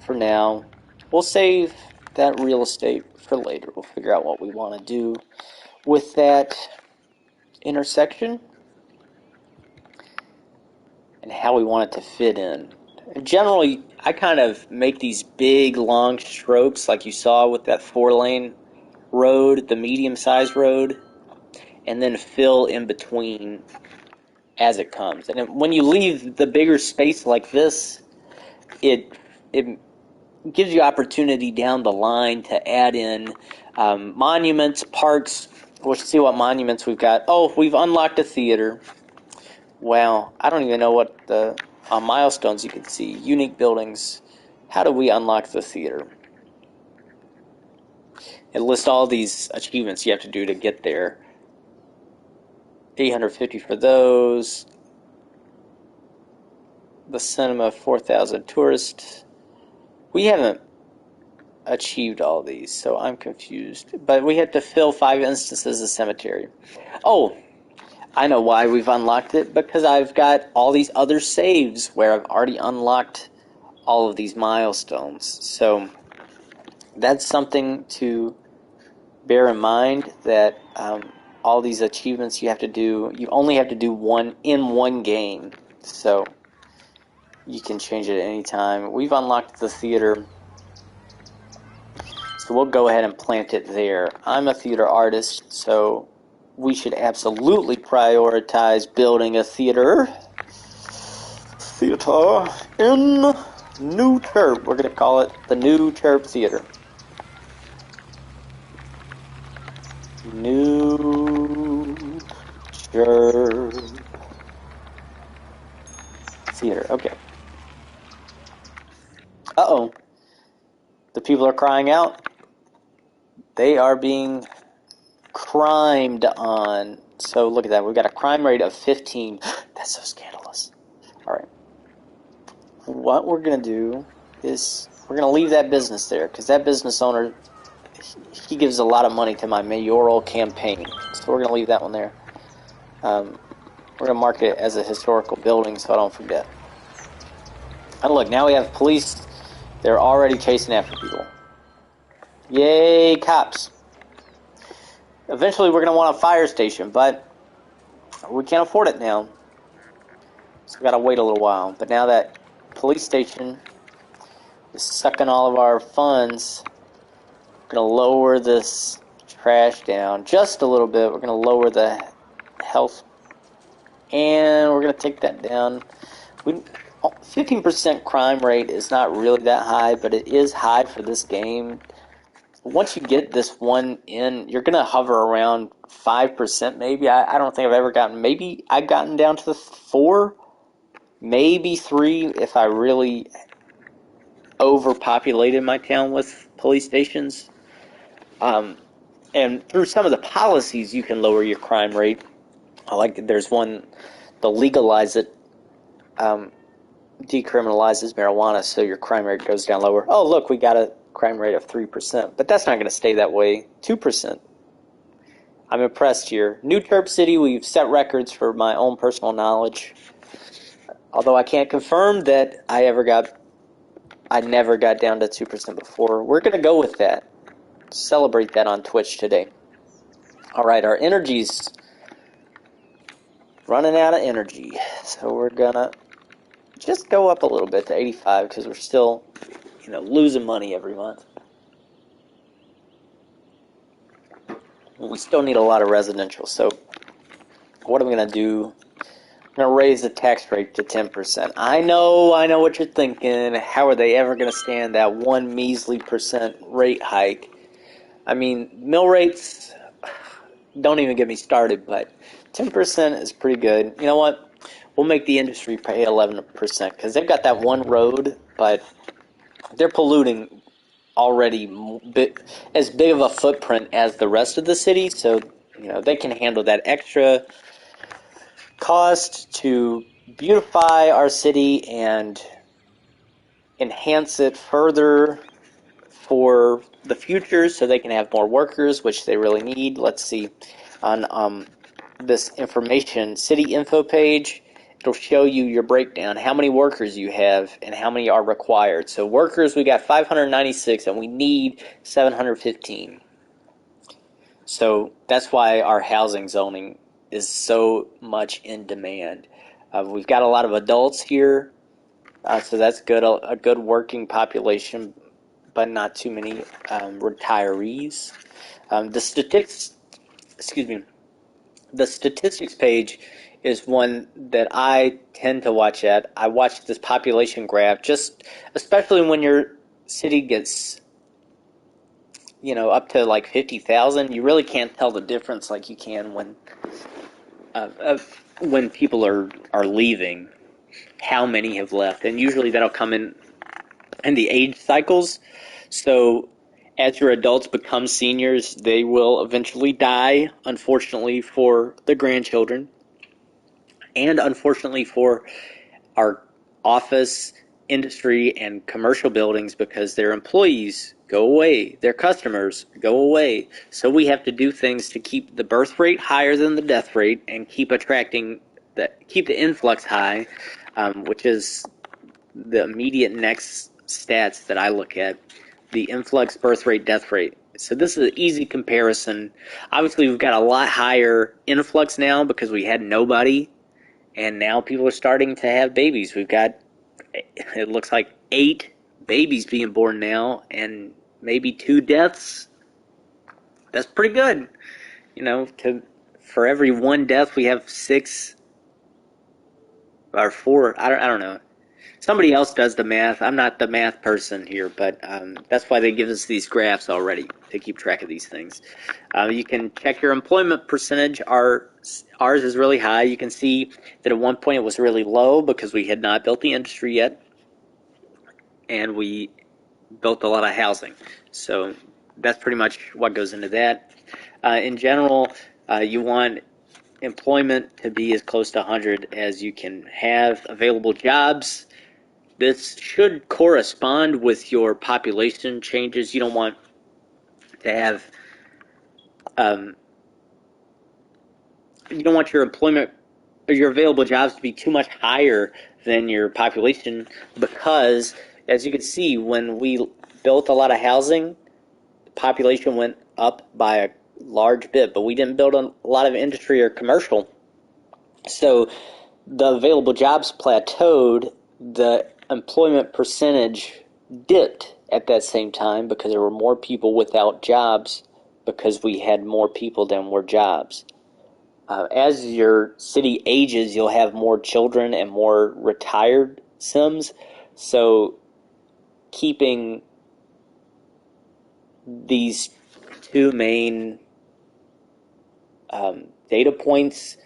for now. We'll save that real estate for later. We'll figure out what we want to do with that intersection and how we want it to fit in. Generally, I kind of make these big, long strokes like you saw with that 4-lane road, the medium-sized road, and then fill in between as it comes. And when you leave the bigger space like this, it gives you opportunity down the line to add in monuments, parks. We'll see what monuments we've got. Oh, we've unlocked a theater. Wow, I don't even know what on milestones you can see. Unique buildings. How do we unlock the theater? It lists all these achievements you have to do to get there. 850 for those. The cinema, 4,000 tourists. We haven't achieved all these, so I'm confused. But we had to fill 5 instances of cemetery. Oh, I know why we've unlocked it. Because I've got all these other saves where I've already unlocked all of these milestones. So that's something to bear in mind, that all these achievements you only have to do one in one game. So you can change it at any time. We've unlocked the theater, so we'll go ahead and plant it there. I'm a theater artist, so we should absolutely prioritize building a theater in New Chirp. We're going to call it the New Chirp Theater. New Chirp Theater. Okay. Uh-oh. The people are crying out. They are being crimed on. So look at that. We've got a crime rate of 15. That's so scandalous. All right. What we're going to do is we're going to leave that business there because that business owner, he gives a lot of money to my mayoral campaign. So we're going to leave that one there. We're going to mark it as a historical building so I don't forget. And look, now we have police. They're already chasing after people. Yay, cops. Eventually we're going to want a fire station, but we can't afford it now. So we got to wait a little while. But now that police station is sucking all of our funds, we're going to lower this trash down just a little bit. We're going to lower the health, and we're going to take that down. 15% crime rate is not really that high, but it is high for this game. Once you get this one in, you're going to hover around 5% maybe. I don't think I've ever gotten, maybe I've gotten down to the 4, maybe 3 if I really overpopulated my town with police stations. And through some of the policies, you can lower your crime rate. Like there's one, they'll legalize it, decriminalizes marijuana, so your crime rate goes down lower. Oh, look, we got a crime rate of 3%, but that's not going to stay that way. 2%. I'm impressed here. New Chirp City, we've set records for my own personal knowledge. Although I can't confirm that I never got down to 2% before. We're going to go with that. Celebrate that on Twitch today. All right, our energy's running out of energy. So we're going to just go up a little bit to 85 because we're still, losing money every month. We still need a lot of residential. So what am I going to do? I'm going to raise the tax rate to 10%. I know what you're thinking. How are they ever going to stand that one measly percent rate hike? I mean, mill rates, don't even get me started, but 10% is pretty good. You know what? We'll make the industry pay 11% because they've got that one road, but they're polluting already as big of a footprint as the rest of the city, so they can handle that extra cost to beautify our city and enhance it further for the future so they can have more workers, which they really need. Let's see. On this information, city info page, it'll show you your breakdown, how many workers you have and how many are required. So workers, we got 596 and we need 715. So that's why our housing zoning is so much in demand. We've got a lot of adults here, so that's good. A good working population, but not too many retirees. The statistics page is one that I tend to watch at. I watch this population graph, especially when your city gets, up to like 50,000. You really can't tell the difference like you can when people are leaving. How many have left, and usually that'll come in the age cycles. So as your adults become seniors, they will eventually die, unfortunately for the grandchildren, and unfortunately for our office, industry, and commercial buildings because their employees go away, their customers go away. So we have to do things to keep the birth rate higher than the death rate and keep the influx high, which is the immediate next stats that I look at, the influx, birth rate, death rate. So this is an easy comparison. Obviously, we've got a lot higher influx now because we had nobody, and now people are starting to have babies. We've got, it looks like 8 babies being born now, and maybe 2 deaths. That's pretty good, for every one death, we have 6 or 4. I don't know. Somebody else does the math. I'm not the math person here, but that's why they give us these graphs already to keep track of these things. You can check your employment percentage. Ours is really high. You can see that at one point it was really low because we had not built the industry yet, and we built a lot of housing. So that's pretty much what goes into that. In general, you want employment to be as close to 100 as you can have. Available jobs, this should correspond with your population changes. You don't want to have you don't want your employment or your available jobs to be too much higher than your population, because as you can see, when we built a lot of housing, the population went up by a large bit, but we didn't build a lot of industry or commercial. So the available jobs plateaued, the employment percentage dipped at that same time because there were more people without jobs because we had more people than were jobs. As your city ages, you'll have more children and more retired Sims. So keeping these 2 main data points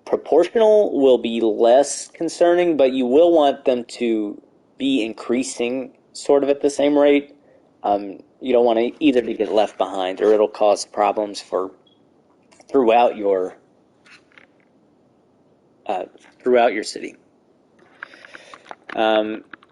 proportional will be less concerning, but you will want them to be increasing sort of at the same rate. You don't want either to get left behind, or it'll cause problems for throughout your city.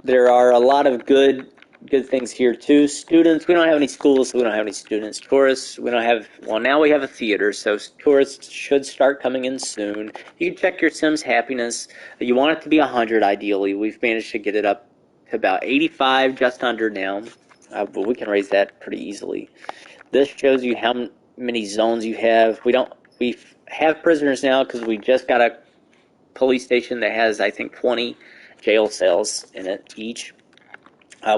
There are a lot of good things here too. Students, we don't have any schools, so we don't have any students. Tourists, we don't have, well, now we have a theater, so tourists should start coming in soon. You can check your Sims happiness. You want it to be 100 ideally. We've managed to get it up to about 85, just under now, but we can raise that pretty easily. This shows you how many zones you have. We have prisoners now because we just got a police station that has, I think, 20 jail cells in it each.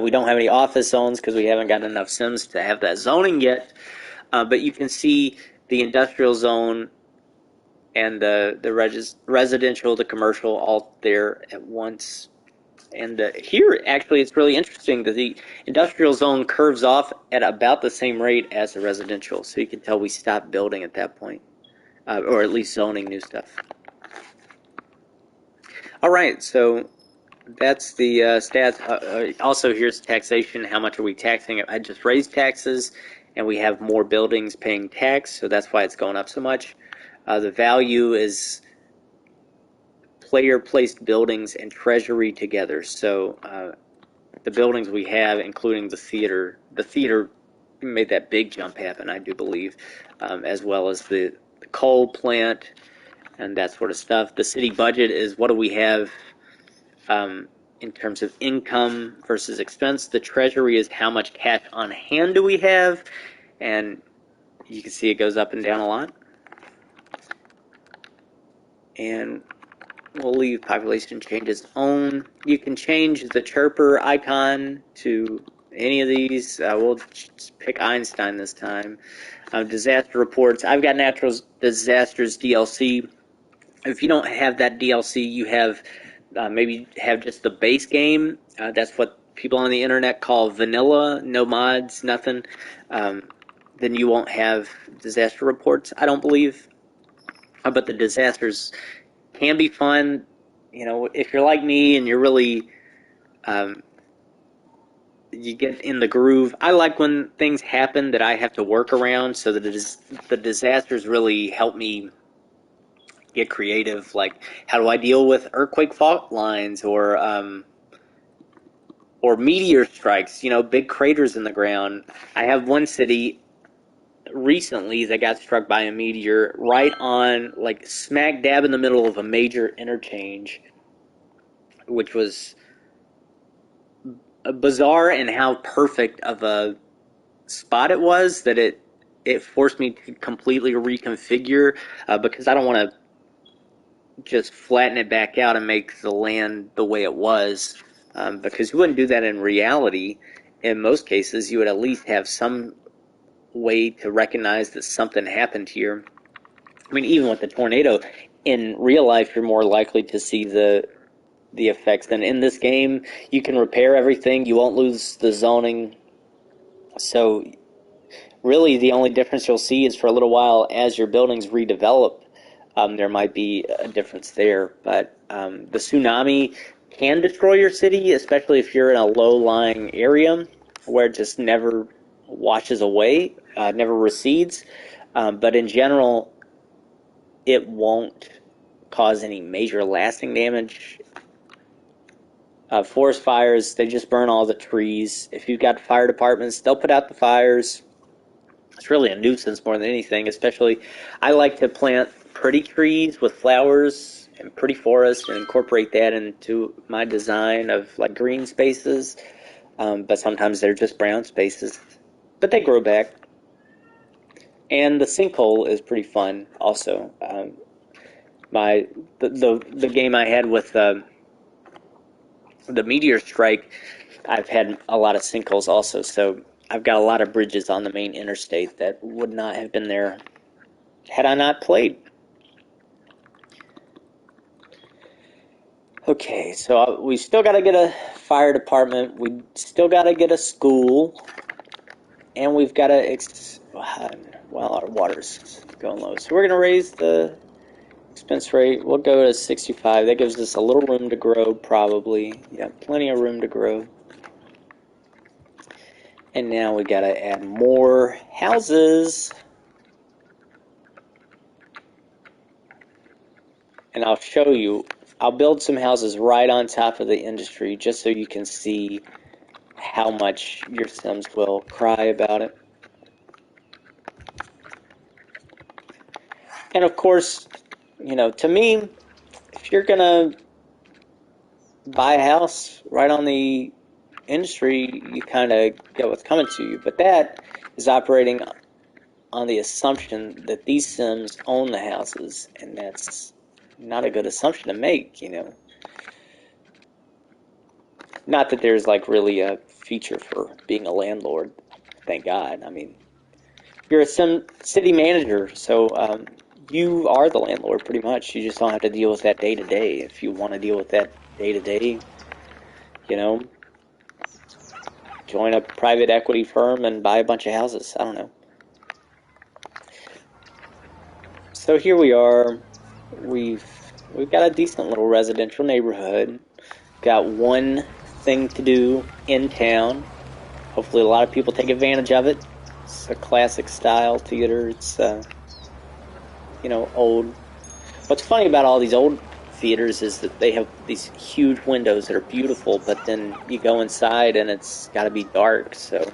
We don't have any office zones because we haven't got enough Sims to have that zoning yet. But you can see the industrial zone and the residential, the commercial, all there at once. And here, actually, it's really interesting that the industrial zone curves off at about the same rate as the residential. So you can tell we stopped building at that point, or at least zoning new stuff. All right, so that's the stats. Also, here's taxation. How much are we taxing? I just raised taxes, and we have more buildings paying tax, so that's why it's going up so much. The value is player-placed buildings and treasury together. So the buildings we have, including the theater made that big jump happen, I do believe, as well as the coal plant and that sort of stuff. The city budget is what do we have in terms of income versus expense. The treasury is how much cash on hand do we have, and you can see it goes up and down a lot. And we'll leave population changes on. You can change the chirper icon to any of these. We'll just pick Einstein this time. Disaster reports. I've got natural disasters DLC. If you don't have that DLC, you have maybe have just the base game. That's what people on the internet call vanilla, no mods, nothing. Then you won't have disaster reports, I don't believe. But the disasters can be fun. You know, if you're like me and you're really, you get in the groove. I like when things happen that I have to work around, so that the disasters really help me get creative. Like, how do I deal with earthquake fault lines or meteor strikes? You know, big craters in the ground. I have one city recently that got struck by a meteor right on, like, smack dab in the middle of a major interchange, which was bizarre in how perfect of a spot it was that it forced me to completely reconfigure because I don't want to just flatten it back out and make the land the way it was, because you wouldn't do that in reality. In most cases, you would at least have some way to recognize that something happened here. I mean, even with the tornado, in real life, you're more likely to see the effects. Than in this game, you can repair everything. You won't lose the zoning. So really, the only difference you'll see is for a little while as your buildings redevelop. There might be a difference there, but the tsunami can destroy your city, especially if you're in a low-lying area where it just never washes away, never recedes. But in general, it won't cause any major lasting damage. Forest fires, they just burn all the trees. If you've got fire departments, they'll put out the fires. It's really a nuisance more than anything, especially I like to plant pretty trees with flowers and pretty forests and incorporate that into my design of like green spaces. But sometimes they're just brown spaces. But they grow back. And the sinkhole is pretty fun also. The game I had with the meteor strike, I've had a lot of sinkholes also, so I've got a lot of bridges on the main interstate that would not have been there had I not played. Okay, so we still got to get a fire department, we still got to get a school, and we've got to, well, our water's going low, so we're going to raise the expense rate. We'll go to 65. That gives us a little room to grow, probably. Yeah, plenty of room to grow. And now we got to add more houses. And I'll show you. I'll build some houses right on top of the industry just so you can see how much your Sims will cry about it. And of course, you know, to me, if you're going to buy a house right on the industry, you kind of get what's coming to you. But that is operating on the assumption that these Sims own the houses, and that's not a good assumption to make, you know. Not that there's like really a feature for being a landlord, thank God. I mean, you're a city manager, so you are the landlord pretty much. You just don't have to deal with that day to day. If you want to deal with that day to day, you know, join a private equity firm and buy a bunch of houses. I don't know. So here we are. We've got a decent little residential neighborhood. Got one thing to do in town. Hopefully a lot of people take advantage of it. It's a classic style theater. It's you know, old. What's funny about all these old theaters is that they have these huge windows that are beautiful, but then you go inside and it's got to be dark, so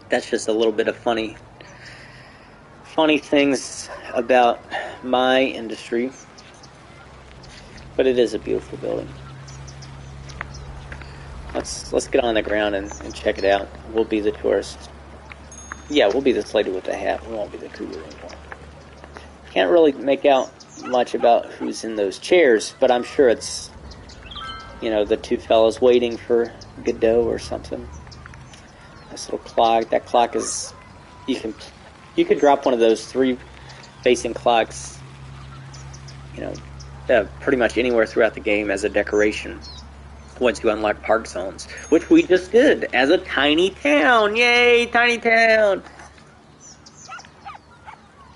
that's just a little bit of funny things about my industry. But it is a beautiful building. Let's get on the ground and check it out. We'll be the tourists. Yeah, we'll be this lady with the hat. We won't be the cougar anymore. Can't really make out much about who's in those chairs, but I'm sure it's, you know, the two fellas waiting for Godot or something. This little clock. That clock is, you could drop one of those three facing clocks, you know, pretty much anywhere throughout the game as a decoration once you unlock park zones, which we just did as a tiny town. Yay, tiny town!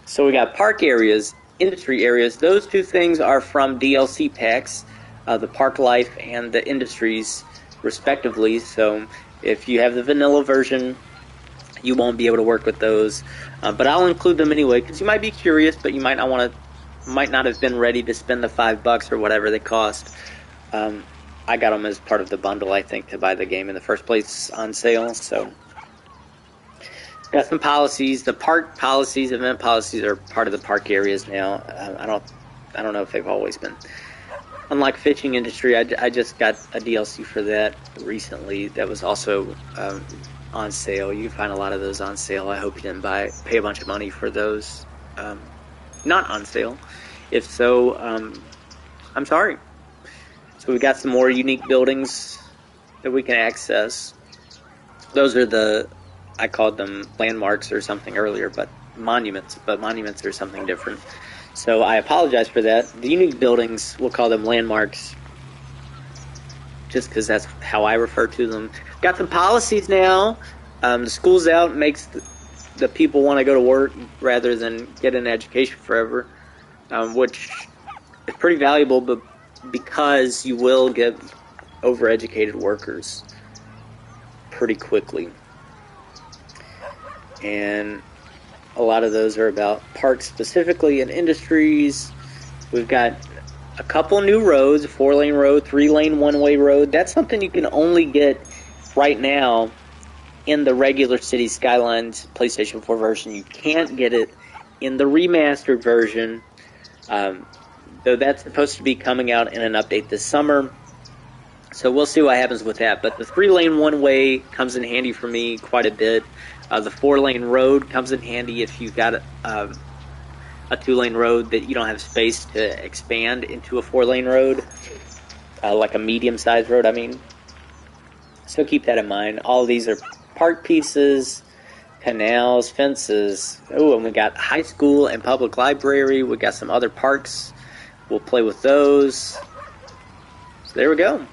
So we got park areas, industry areas. Those two things are from DLC packs, the Park Life and the Industries, respectively. So if you have the vanilla version, you won't be able to work with those. But I'll include them anyway, because you might be curious, but you might not have been ready to spend the $5 or whatever they cost. I got them as part of the bundle, I think, to buy the game in the first place on sale. So got some policies. The park policies, event policies are part of the park areas now. I don't know if they've always been. Unlike fishing industry, I just got a DLC for that recently. That was also on sale. You can find a lot of those on sale. I hope you didn't pay a bunch of money for those not on sale. If so, I'm sorry. So we've got some more unique buildings that we can access. Those are I called them landmarks or something earlier, but monuments, but monuments are something different. So I apologize for that. The unique buildings, we'll call them landmarks, just because that's how I refer to them. Got some policies now. The school's out, makes the people want to go to work rather than get an education forever, which is pretty valuable, but because you will get overeducated workers pretty quickly. And a lot of those are about parks specifically and industries. We've got a couple new roads, a 4-lane road, 3-lane one-way road. That's something you can only get right now in the regular City Skylines PlayStation 4 version. You can't get it in the remastered version, though that's supposed to be coming out in an update this summer. So we'll see what happens with that. But the 3-lane one-way comes in handy for me quite a bit. The 4-lane road comes in handy if you've got a 2-lane road that you don't have space to expand into a 4-lane road, like a medium-sized road, I mean. So keep that in mind. All of these are park pieces, canals, fences. Oh, and we got high school and public library. We got some other parks. We'll play with those. So there we go.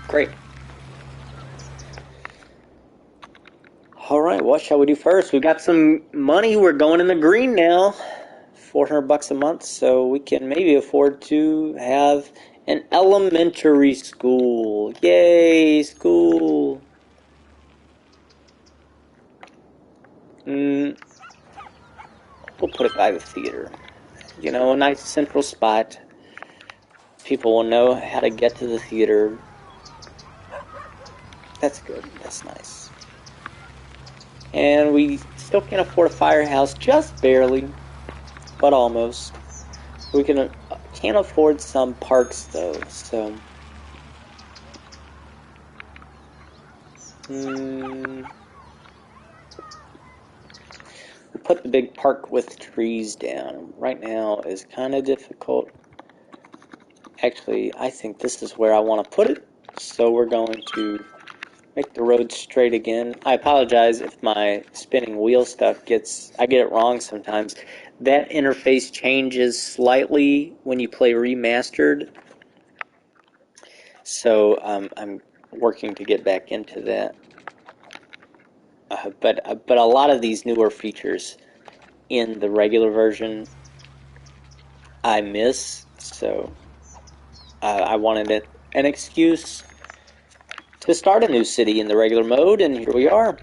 Great. All right, what shall we do first? We've got some money. We're going in the green now. $400 a month, so we can maybe afford to have an elementary school. Yay, school. We'll put it by the theater. You know, a nice central spot. People will know how to get to the theater. That's good. That's nice. And we still can't afford a firehouse, just barely, but almost. We can't afford some parks though, so we'll put the big park with trees down. Right now is kind of difficult. Actually, I think this is where I want to put it, so we're going to make the road straight again. I apologize if my spinning wheel stuff I get it wrong sometimes. That interface changes slightly when you play remastered. So I'm working to get back into that. But a lot of these newer features in the regular version I miss. So I wanted an excuse to start a new city in the regular mode, and here we are,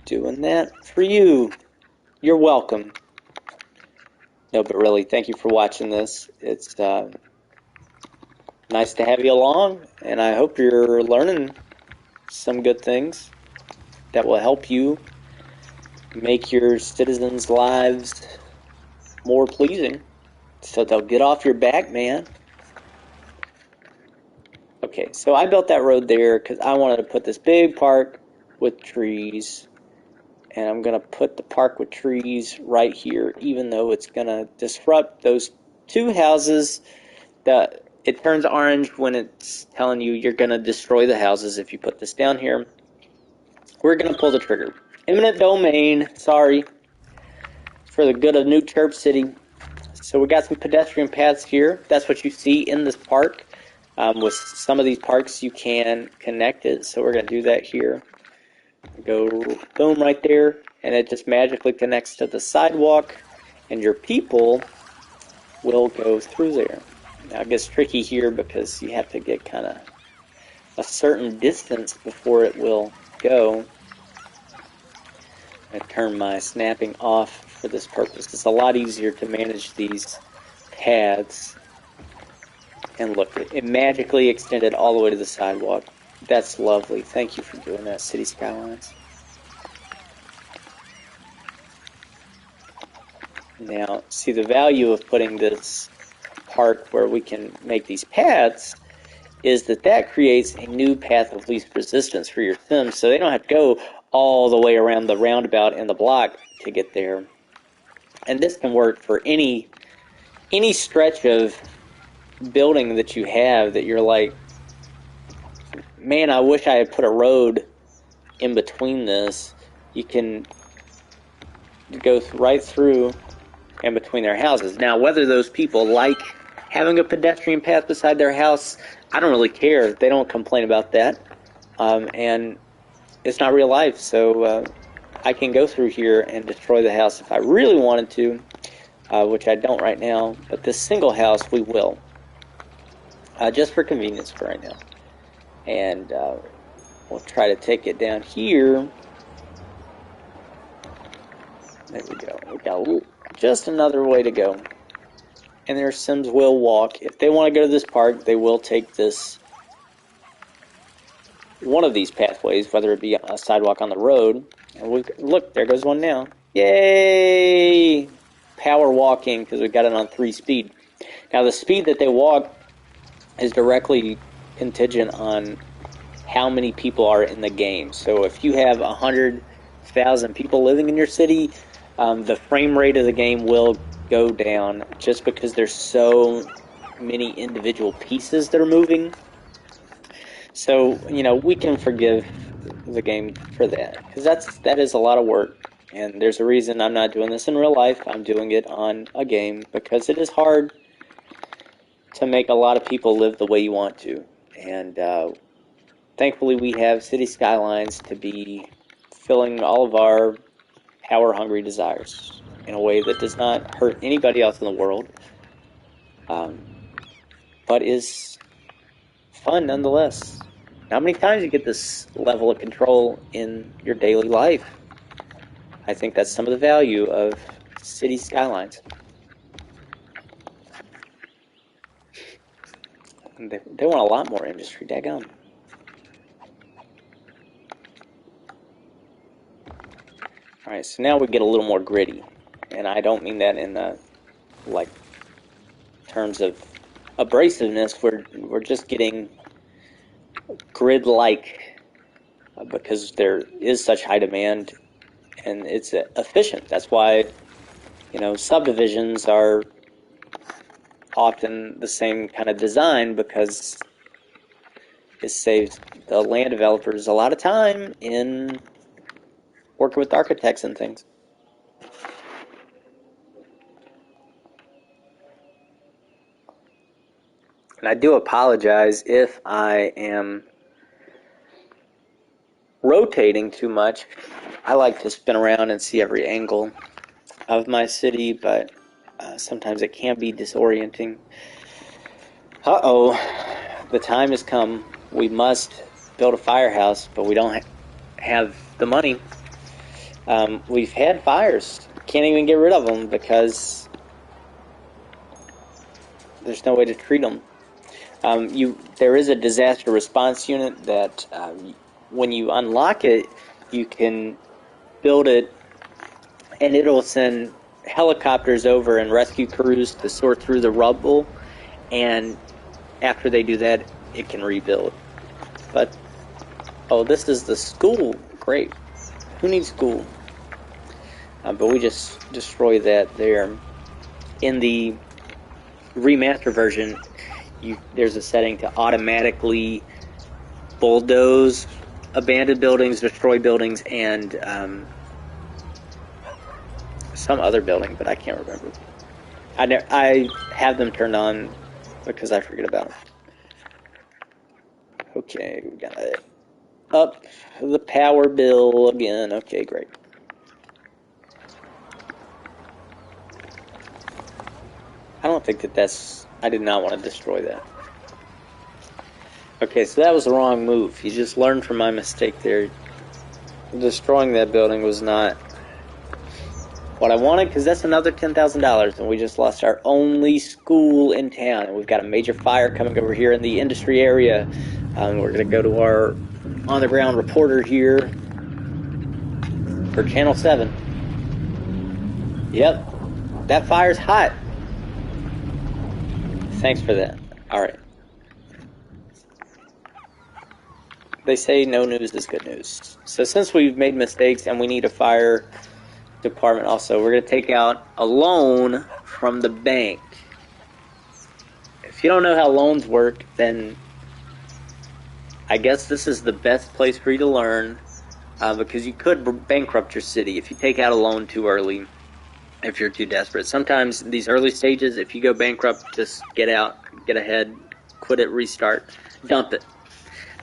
doing that for you. You're welcome. No, but really, thank you for watching this. It's nice to have you along, and I hope you're learning some good things that will help you make your citizens' lives more pleasing, so they'll get off your back, man. Okay, so I built that road there because I wanted to put this big park with trees, and I'm going to put the park with trees right here, even though it's going to disrupt those two houses. It turns orange when it's telling you you're going to destroy the houses if you put this down here. We're going to pull the trigger. Eminent domain, sorry, for the good of New Chirp City. So we got some pedestrian paths here. That's what you see in this park. With some of these parks, you can connect it, so we're going to do that here. Go boom right there, and it just magically connects to the sidewalk, and your people will go through there. Now it gets tricky here because you have to get kind of a certain distance before it will go. I turn my snapping off for this purpose. It's a lot easier to manage these paths. And look, it magically extended all the way to the sidewalk. That's lovely. Thank you for doing that, City Skylines. Now, see, the value of putting this park where we can make these paths is that creates a new path of least resistance for your Sims, so they don't have to go all the way around the roundabout and the block to get there. And this can work for any stretch of building that you have that you're like, man, I wish I had put a road in between this. You can go right through and between their houses. Now, whether those people like having a pedestrian path beside their house, I don't really care. They don't complain about that. And it's not real life, so I can go through here and destroy the house if I really wanted to, which I don't right now. But this single house, we will. Just for convenience for right now. And we'll try to take it down here. There we go. We got just another way to go. And their Sims will walk. If they want to go to this park, they will take this, one of these pathways, whether it be a sidewalk on the road. And look, there goes one now. Yay! Power walking, because we got it on 3 speed. Now, the speed that they walk is directly contingent on how many people are in the game. So if you have 100,000 people living in your city, the frame rate of the game will go down just because there's so many individual pieces that are moving. So, we can forgive the game for that, because that is a lot of work, and there's a reason I'm not doing this in real life. I'm doing it on a game because it is hard to make a lot of people live the way you want to. And thankfully we have City Skylines to be filling all of our power-hungry desires in a way that does not hurt anybody else in the world, but is fun nonetheless. How many times you get this level of control in your daily life? I think that's some of the value of City Skylines. They want a lot more industry, daggone. Alright, so now we get a little more gritty. And I don't mean that in the, terms of abrasiveness. We're just getting grid-like because there is such high demand and it's efficient. That's why, subdivisions are often the same kind of design, because it saves the land developers a lot of time in working with architects and things. And I do apologize if I am rotating too much. I like to spin around and see every angle of my city, but sometimes it can be disorienting. Uh-oh, the time has come. We must build a firehouse, but we don't have the money. We've had fires. Can't even get rid of them because there's no way to treat them. There is a disaster response unit that when you unlock it, you can build it, and it'll send helicopters over and rescue crews to sort through the rubble, and after they do that, it can rebuild. But, this is the school. Great. Who needs school? But we just destroy that there. In the remaster version, there's a setting to automatically bulldoze abandoned buildings, destroy buildings, and some other building, but I can't remember. I have them turned on because I forget about them. Okay, we got it. Up the power bill again. Okay, great. I don't think that's... I did not want to destroy that. Okay, so that was the wrong move. You just learned from my mistake there. Destroying that building was not what I wanted, because that's another $10,000, and we just lost our only school in town, and we've got a major fire coming over here in the industry area. We're going to go to our on-the-ground reporter here for Channel 7. Yep, that fire's hot. Thanks for that. Alright. They say no news is good news. So since we've made mistakes and we need a fire department also, we're going to take out a loan from the bank. If you don't know how loans work, then I guess this is the best place for you to learn. because you could bankrupt your city if you take out a loan too early, if you're too desperate. Sometimes these early stages, if you go bankrupt, just get out, get ahead, quit it, restart, dump it.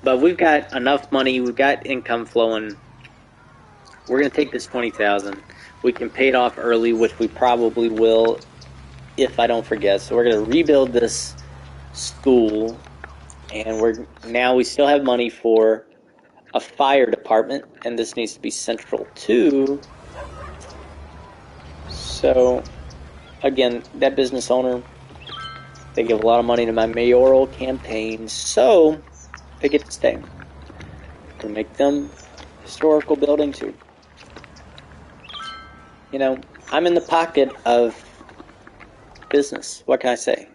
But we've got enough money, we've got income flowing. We're going to take this 20,000. We can pay it off early, which we probably will if I don't forget. So we're going to rebuild this school, and we still have money for a fire department, and this needs to be central too. So again, that business owner, they give a lot of money to my mayoral campaign, so they get to stay. We make them historical building too. You know, I'm in the pocket of business. What can I say?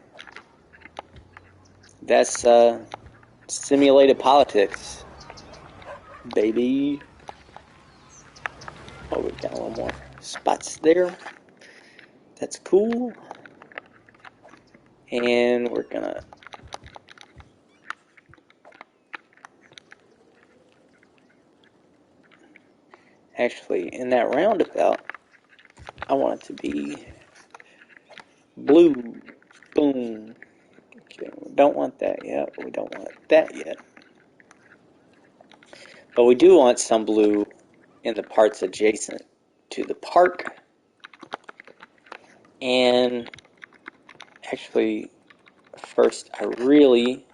That's simulated politics, baby. Oh, we've got a little more spots there. That's cool. And we're gonna actually, in that roundabout, I want it to be blue. Boom. Okay, we don't want that yet. We don't want that yet. But we do want some blue in the parts adjacent to the park. And actually, first I really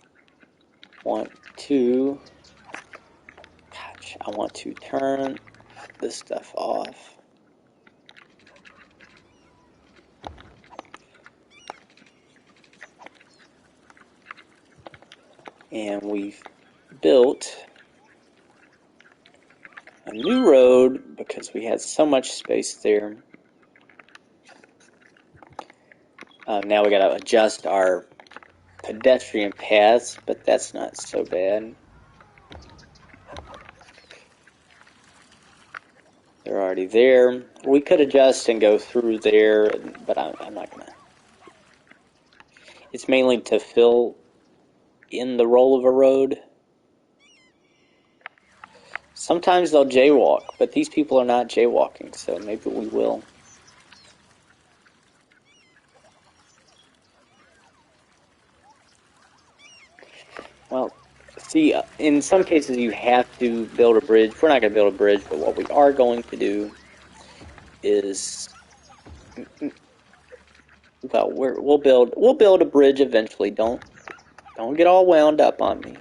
want to, I want to turn this stuff off. And we've built a new road because we had so much space there. Now we got to adjust our pedestrian paths, but that's not so bad. They're already there. We could adjust and go through there, but I'm not gonna. It's mainly to fill in the role of a road. Sometimes they'll jaywalk, but these people are not jaywalking, so maybe we will. Well, see, in some cases you have to build a bridge. We're not going to build a bridge, but what we are going to do is, well, we'll build a bridge eventually. Don't get all wound up on me.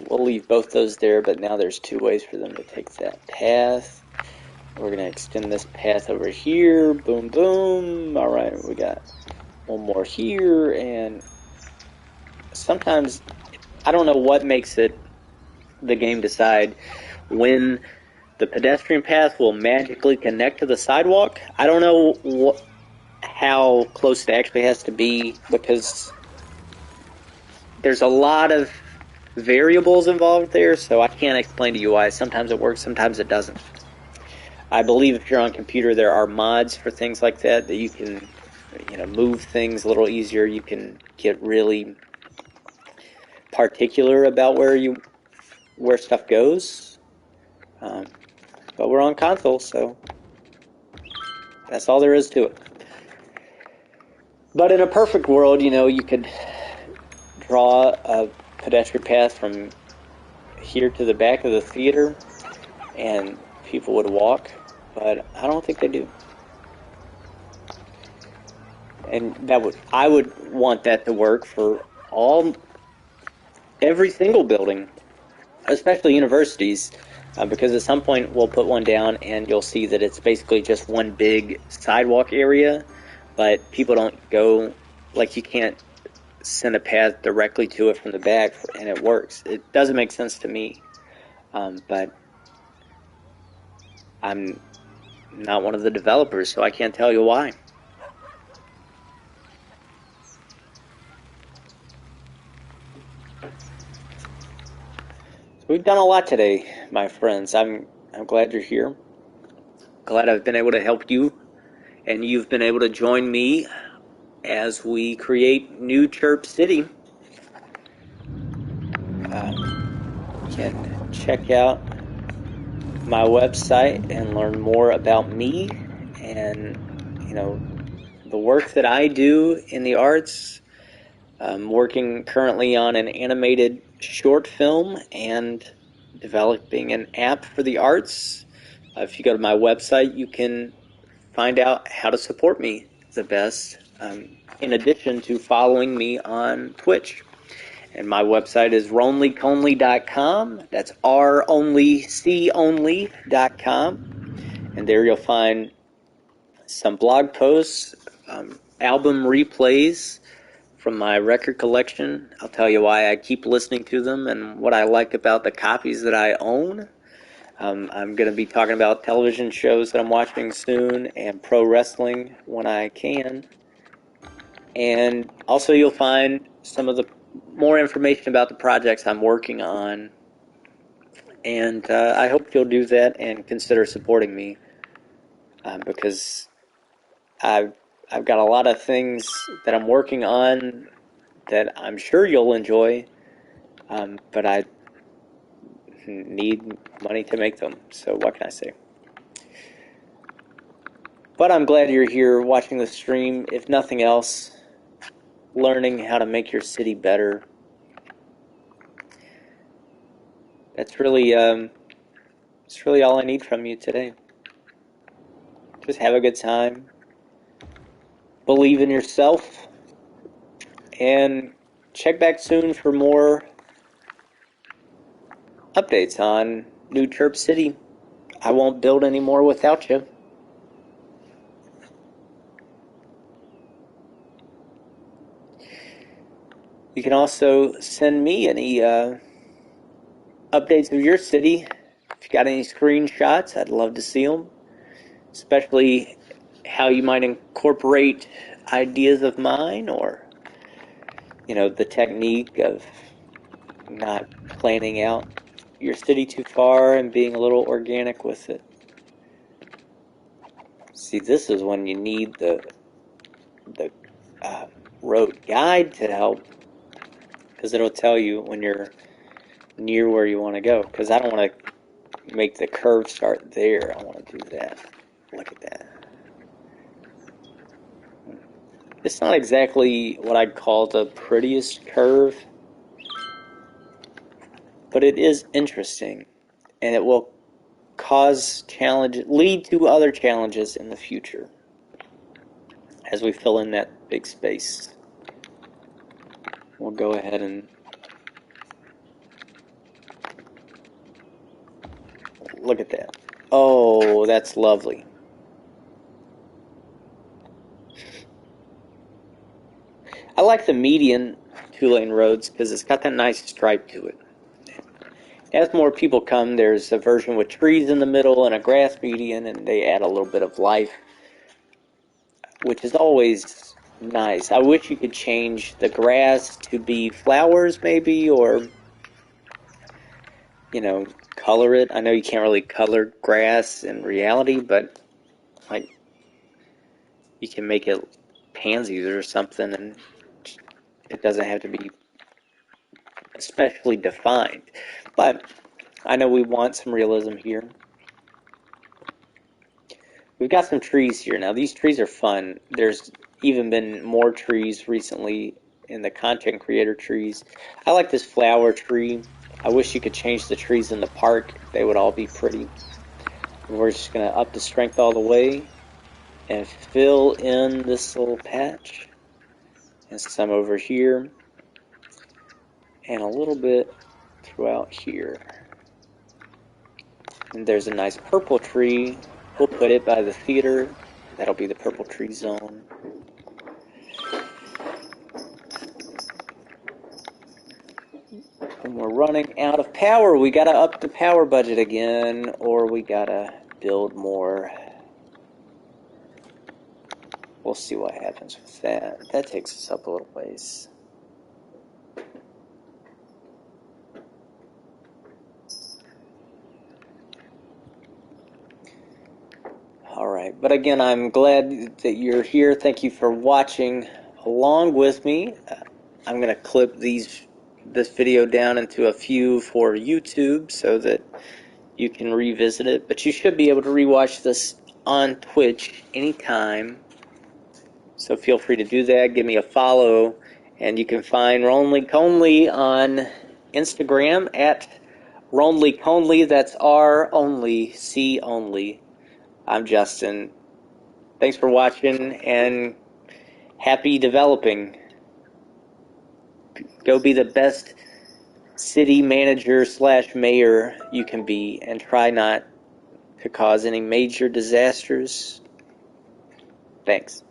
We'll leave both those there, but now there's two ways for them to take that path. We're going to extend this path over here. Boom, boom. All right, we got one more here, and sometimes, I don't know what makes the game decide when the pedestrian path will magically connect to the sidewalk. I don't know how close it actually has to be, because there's a lot of variables involved there, so I can't explain to you why. Sometimes it works, sometimes it doesn't. I believe if you're on computer, there are mods for things like that you can, move things a little easier. You can get really particular about where stuff goes. But we're on console, so that's all there is to it. But in a perfect world, you could draw a pedestrian path from here to the back of the theater, and people would walk, but I don't think they do. And I would want that to work for every single building, especially universities, because at some point we'll put one down and you'll see that it's basically just one big sidewalk area, but people don't go, like, you can't send a path directly to it from the back and it works. It doesn't make sense to me, but I'm not one of the developers, so I can't tell you why. So we've done a lot today, my friends. I'm glad you're here. Glad I've been able to help you, and you've been able to join me as we create new Chirp City. You can check out my website and learn more about me and, the work that I do in the arts. I'm working currently on an animated short film and developing an app for the arts. If you go to my website, you can find out how to support me the best, in addition to following me on Twitch. And my website is ronelyconely.com. That's ronlyconly.com. And there you'll find some blog posts, album replays from my record collection. I'll tell you why I keep listening to them and what I like about the copies that I own. I'm going to be talking about television shows that I'm watching soon and pro wrestling when I can. And also you'll find some of the more information about the projects I'm working on. And I hope you'll do that and consider supporting me, because I've got a lot of things that I'm working on that I'm sure you'll enjoy, but I need money to make them, so what can I say? But I'm glad you're here watching the stream. If nothing else, learning how to make your city better. That's really all I need from you today. Just have a good time, believe in yourself, and check back soon for more updates on New Chirp City. I won't build anymore without you. You can also send me any updates of your city. If you got any screenshots, I'd love to see them. Especially how you might incorporate ideas of mine, or, the technique of not planning out your city too far and being a little organic with it. See, this is when you need the road guide to help, because it'll tell you when you're near where you want to go. Because I don't want to make the curve start there. I want to do that. Look at that. It's not exactly what I'd call the prettiest curve, but it is interesting, and it will lead to other challenges in the future as we fill in that big space. We'll go ahead and look at that. Oh, that's lovely. I like the median two-lane roads because it's got that nice stripe to it. As more people come, there's a version with trees in the middle and a grass median, and they add a little bit of life, which is always nice. I wish you could change the grass to be flowers, maybe, or, color it. I know you can't really color grass in reality, but, you can make it pansies or something, and it doesn't have to be especially defined. But I know we want some realism here. We've got some trees here. Now, these trees are fun. There's even been more trees recently in the content creator trees. I like this flower tree. I wish you could change the trees in the park. They would all be pretty. And we're just going to up the strength all the way and fill in this little patch. And some over here. And a little bit throughout here. And there's a nice purple tree. We'll put it by the theater. That'll be the purple tree zone. And we're running out of power. We gotta up the power budget again, or we gotta build more. We'll see what happens with that. That takes us up a little ways. Alright, but again, I'm glad that you're here. Thank you for watching along with me. I'm going to clip this video down into a few for YouTube so that you can revisit it. But you should be able to rewatch this on Twitch anytime. So feel free to do that. Give me a follow. And you can find Ronly Conley on Instagram at Ronly Conley. That's R only, C only. I'm Justin. Thanks for watching and happy developing. Go be the best city manager / mayor you can be and try not to cause any major disasters. Thanks.